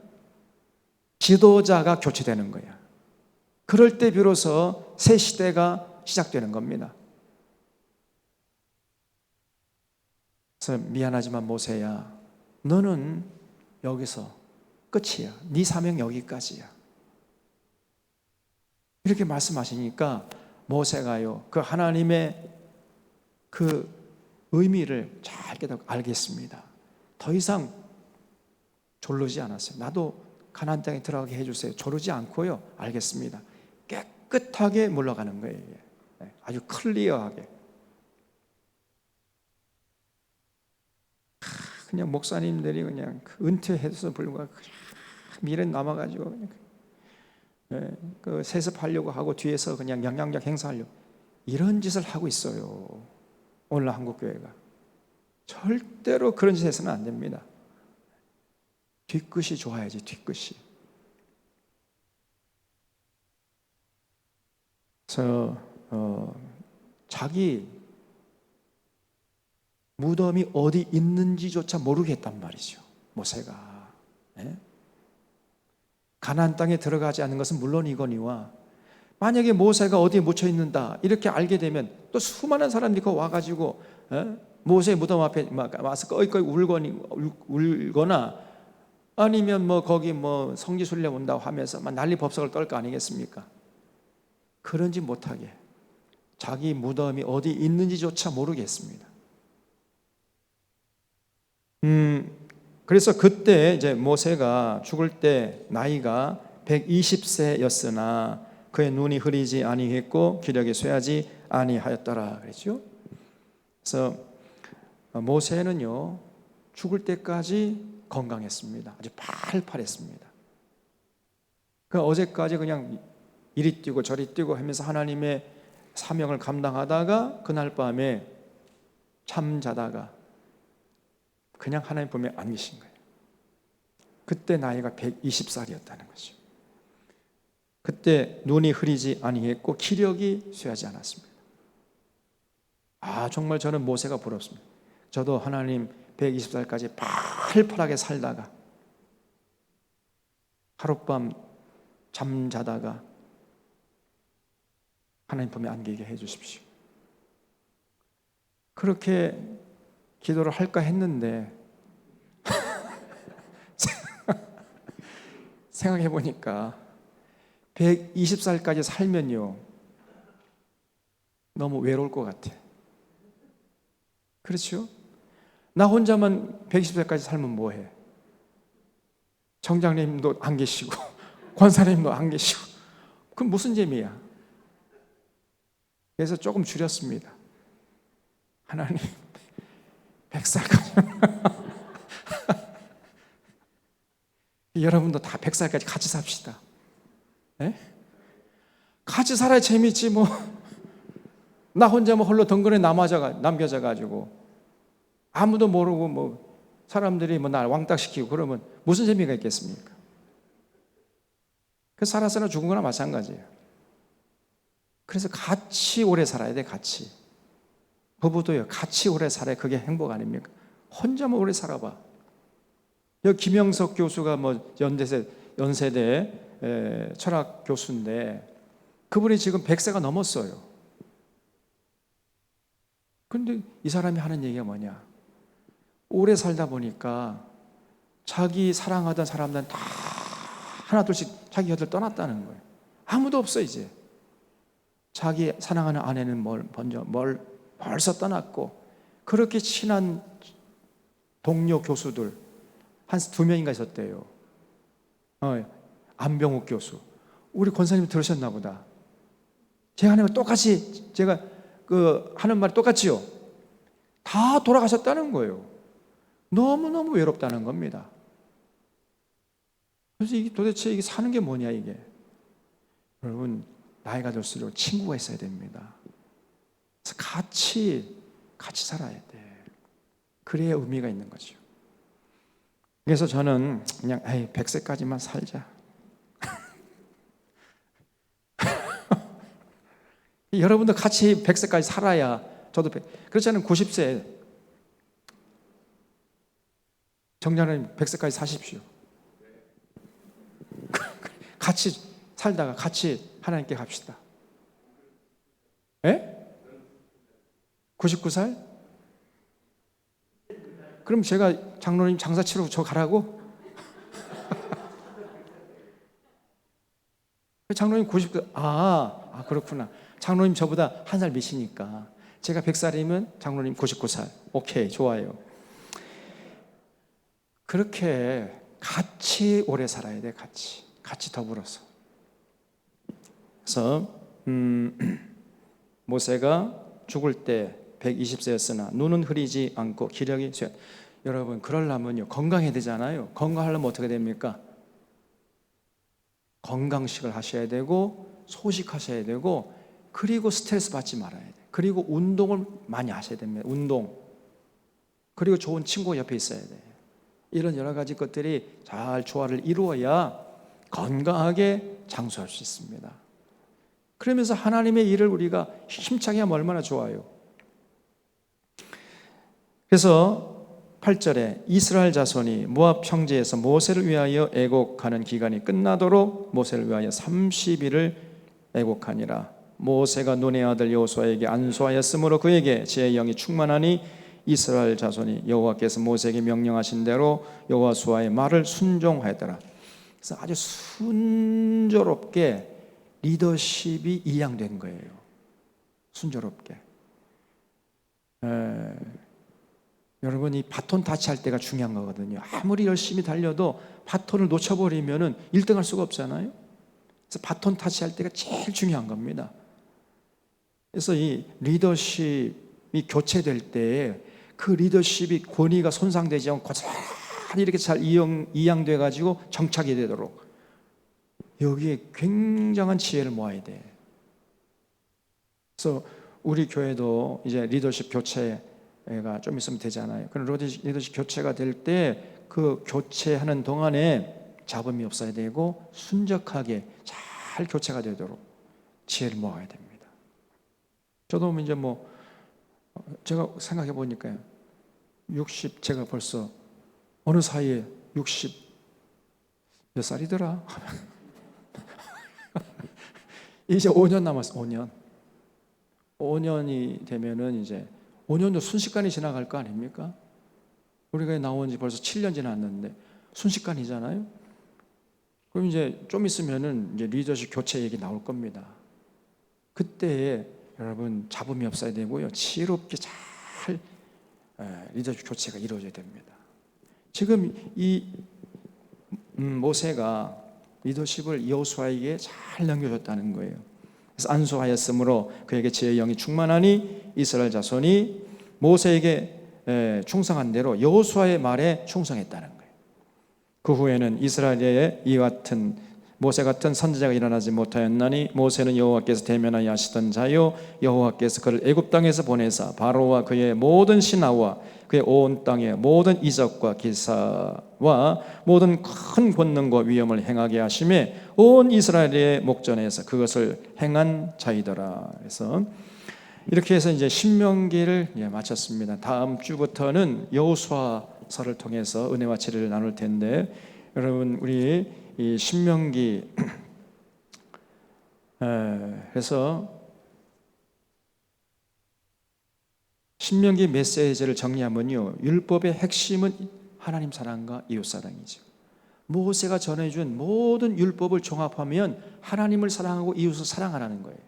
지도자가 교체되는 거야. 그럴 때 비로소 새 시대가 시작되는 겁니다. 그래서 미안하지만 모세야 너는 여기서 끝이야. 네 사명 여기까지야. 이렇게 말씀하시니까 모세가요 그 하나님의 그 의미를 잘 깨닫고 알겠습니다. 더 이상 졸르지 않았어요. 나도 가나안 땅에 들어가게 해주세요. 조르지 않고요. 알겠습니다. 깨끗하게 물러가는 거예요. 아주 클리어하게. 그냥 목사님들이 그냥 은퇴해서 불구하고 미래 남아가지고 그냥 그 세습하려고 하고 뒤에서 그냥 영향력 행사하려고 이런 짓을 하고 있어요. 오늘 한국교회가 절대로 그런 짓 해서는 안 됩니다. 뒤끝이 좋아야지. 뒤끝이. 그래서 자기 무덤이 어디 있는지조차 모르겠단 말이죠. 모세가. 가나안 땅에 들어가지 않는 것은 물론이거니와 만약에 모세가 어디에 묻혀 있는다 이렇게 알게 되면 또 수많은 사람들이 거 와가지고 모세의 무덤 앞에 와서 꺼이꺼이 울거나 아니면 뭐 거기 뭐 성지순례 온다고 하면서 막 난리법석을 떨 거 아니겠습니까? 그런지 못하게 자기 무덤이 어디 있는지조차 모르겠습니다. 그래서 그때 이제 모세가 죽을 때 나이가 120세였으나 그의 눈이 흐리지 아니했고 기력이 쇠하지 아니하였더라 그랬죠. 그래서 모세는요 죽을 때까지 건강했습니다. 아주 팔팔했습니다. 그 어제까지 그냥 이리 뛰고 저리 뛰고 하면서 하나님의 사명을 감당하다가 그날 밤에 잠 자다가 그냥 하나님 품에 안기신 거예요. 그때 나이가 120살이었다는 거죠. 그때 눈이 흐리지 아니했고 기력이 쇠하지 않았습니다. 정말 저는 모세가 부럽습니다. 저도 하나님 120살까지 팔팔하게 살다가 하룻밤 잠자다가 하나님 품에 안기게 해 주십시오. 그렇게 기도를 할까 했는데 생각해 보니까 120살까지 살면요 너무 외로울 것 같아. 그렇죠? 나 혼자만 120살까지 살면 뭐해? 정장님도 안 계시고 권사님도 안 계시고 그럼 무슨 재미야? 그래서 조금 줄였습니다. 하나님 100살까지 여러분도 다 100살까지 같이 삽시다. 네? 같이 살아야 재밌지 뭐. 나 혼자 뭐 홀로 덩그러니 남겨져가지고 아무도 모르고 뭐 사람들이 뭐 날 왕따시키고 그러면 무슨 재미가 있겠습니까? 그 살아서나 죽은 거나 마찬가지예요. 그래서 같이 오래 살아야 돼. 같이. 부부도요. 같이 오래 살아야 그게 행복 아닙니까? 혼자만 오래 살아봐. 여기 김영석 교수가 뭐 연세대 철학 교수인데 그분이 지금 100세가 넘었어요. 근데 이 사람이 하는 얘기가 뭐냐? 오래 살다 보니까 자기 사랑하던 사람들은 다 하나둘씩 자기 곁을 떠났다는 거예요. 아무도 없어 이제. 자기 사랑하는 아내는 벌써 떠났고 그렇게 친한 동료 교수들 한 2명인가 있었대요. 안병욱 교수. 우리 권사님 들으셨나 보다. 제가 하는 말 똑같이 제가 하는 말이 똑같지요. 다 돌아가셨다는 거예요. 너무너무 외롭다는 겁니다. 그래서 이게 도대체 이게 사는 게 뭐냐 이게. 여러분 나이가 들수록 친구가 있어야 됩니다. 그래서 같이 살아야 돼. 그래야 의미가 있는 거죠. 그래서 저는 그냥 100세까지만 살자. 여러분도 같이 100세까지 살아야 저도 그렇지 않으면 90세 정년은 100세까지 사십시오. 같이 살다가 같이 하나님께 갑시다. 예? 99살? 그럼 제가 장로님 장사 치러 저 가라고? 장로님 99살 그렇구나. 장로님 저보다 한 살 미시니까 제가 100살이면 장로님 99살. 오케이, 좋아요. 그렇게 같이 오래 살아야 돼. 같이 더불어서. 그래서 모세가 죽을 때 120세였으나 눈은 흐리지 않고 기력이 쇠. 여러분 그러려면요 건강해야 되잖아요. 건강하려면 어떻게 됩니까? 건강식을 하셔야 되고 소식하셔야 되고 그리고 스트레스 받지 말아야 돼. 그리고 운동을 많이 하셔야 됩니다. 운동. 그리고 좋은 친구 옆에 있어야 돼. 이런 여러 가지 것들이 잘 조화를 이루어야 건강하게 장수할 수 있습니다. 그러면서 하나님의 일을 우리가 힘차게 하면 얼마나 좋아요. 그래서 8절에 이스라엘 자손이 모압 평지에서 모세를 위하여 애곡하는 기간이 끝나도록 모세를 위하여 30일을 애곡하니라. 모세가 눈의 아들 여호수아에게 안수하였으므로 그에게 지혜의 영이 충만하니 이스라엘 자손이 여호와께서 모세에게 명령하신 대로 여호수아의 말을 순종하였더라. 그래서 아주 순조롭게 리더십이 이양된 거예요. 순조롭게. 여러분 이 바톤 타치할 때가 중요한 거거든요. 아무리 열심히 달려도 바톤을 놓쳐버리면 1등 할 수가 없잖아요. 그래서 바톤 타치할 때가 제일 중요한 겁니다. 그래서 이 리더십이 교체될 때 그 리더십이 권위가 손상되지 않고 고스란히 이렇게 잘 이양돼 가지고 정착이 되도록 여기에 굉장한 지혜를 모아야 돼. 그래서 우리 교회도 이제 리더십 교체가 좀 있으면 되잖아요. 그런 리더십 교체가 될 때 그 교체하는 동안에 잡음이 없어야 되고 순적하게 잘 교체가 되도록 지혜를 모아야 됩니다. 저도 이제 제가 생각해 보니까요. 제가 벌써 어느 사이에 60 몇 살이더라? 이제 5년 남았어. 5년이 되면은 이제 5년도 순식간에 지나갈 거 아닙니까? 우리가 나온 지 벌써 7년 지났는데 순식간이잖아요. 그럼 이제 좀 있으면은 이제 리더십 교체 얘기 나올 겁니다. 그때 여러분 잡음이 없어야 되고요. 지혜롭게 잘 리더십 교체가 이루어져야 됩니다. 지금 이 모세가 리더십을 여호수아에게 잘 넘겨줬다는 거예요. 그래서 안수하였으므로 그에게 지혜의 영이 충만하니 이스라엘 자손이 모세에게 충성한 대로 여호수아의 말에 충성했다는 거예요. 그 후에는 이스라엘에 이와 같은 모세 같은 선지자가 일어나지 못하였나니 모세는 여호와께서 대면하여 하시던 자요 여호와께서 그를 애굽 땅에서 보내사 바로와 그의 모든 신하와 그의 온 땅의 모든 이적과 기사와 모든 큰 권능과 위엄을 행하게 하심에 온 이스라엘의 목전에서 그것을 행한 자이더라. 그래서 이렇게 해서 이제 신명기를 마쳤습니다. 다음 주부터는 여호수아서를 통해서 은혜와 지혜를 나눌 텐데, 여러분 우리 이 신명기 그래서 신명기 메시지를 정리하면요, 율법의 핵심은 하나님 사랑과 이웃 사랑이죠. 모세가 전해준 모든 율법을 종합하면 하나님을 사랑하고 이웃을 사랑하라는 거예요.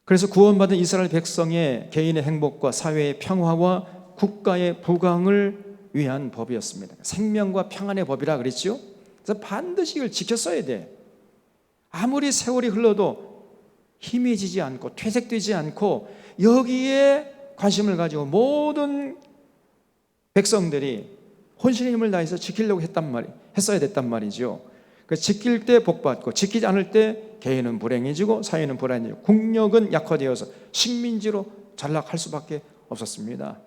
그래서 구원받은 이스라엘 백성의 개인의 행복과 사회의 평화와 국가의 부강을 위한 법이었습니다. 생명과 평안의 법이라 그랬죠. 그래서 반드시 이걸 지켰어야 돼. 아무리 세월이 흘러도 희미해지지 않고 퇴색되지 않고 여기에 관심을 가지고 모든 백성들이 혼신의 힘을 다해서 지키려고 했어야 됐단 말이죠. 지킬 때 복받고 지키지 않을 때 개인은 불행해지고 사회는 불안해지고 국력은 약화되어서 식민지로 전락할 수밖에 없었습니다.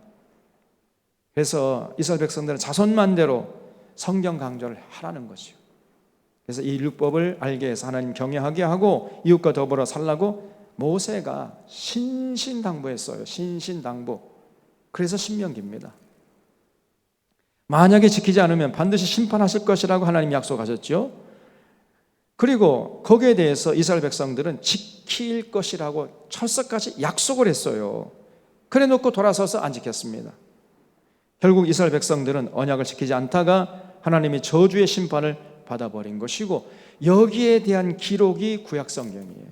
그래서 이스라엘 백성들은 자손만대로 성경 강조를 하라는 것이요. 그래서 이 율법을 알게 해서 하나님 경외하게 하고 이웃과 더불어 살라고 모세가 신신당부했어요. 신신당부. 그래서 신명기입니다. 만약에 지키지 않으면 반드시 심판하실 것이라고 하나님 약속하셨죠. 그리고 거기에 대해서 이스라엘 백성들은 지킬 것이라고 철석같이 약속을 했어요. 그래 놓고 돌아서서 안 지켰습니다. 결국 이스라엘 백성들은 언약을 지키지 않다가 하나님이 저주의 심판을 받아버린 것이고, 여기에 대한 기록이 구약성경이에요.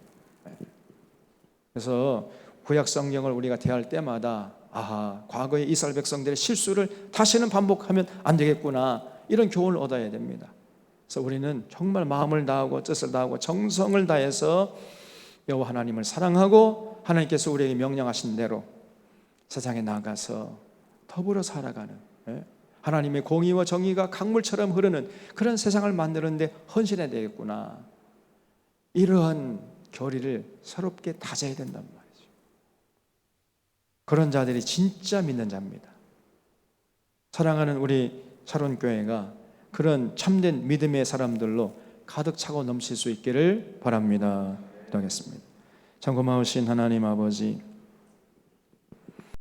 그래서 구약성경을 우리가 대할 때마다 과거의 이스라엘 백성들의 실수를 다시는 반복하면 안 되겠구나, 이런 교훈을 얻어야 됩니다. 그래서 우리는 정말 마음을 다하고 뜻을 다하고 정성을 다해서 여호와 하나님을 사랑하고 하나님께서 우리에게 명령하신 대로 세상에 나가서 더불어 살아가는, 하나님의 공의와 정의가 강물처럼 흐르는 그런 세상을 만드는데 헌신해야 되겠구나, 이러한 교리를 새롭게 다져야 된단 말이죠. 그런 자들이 진짜 믿는 자입니다. 사랑하는 우리 sharon교회가 그런 참된 믿음의 사람들로 가득 차고 넘칠 수 있기를 바랍니다. 기도하겠습니다. 참 고마우신 하나님 아버지,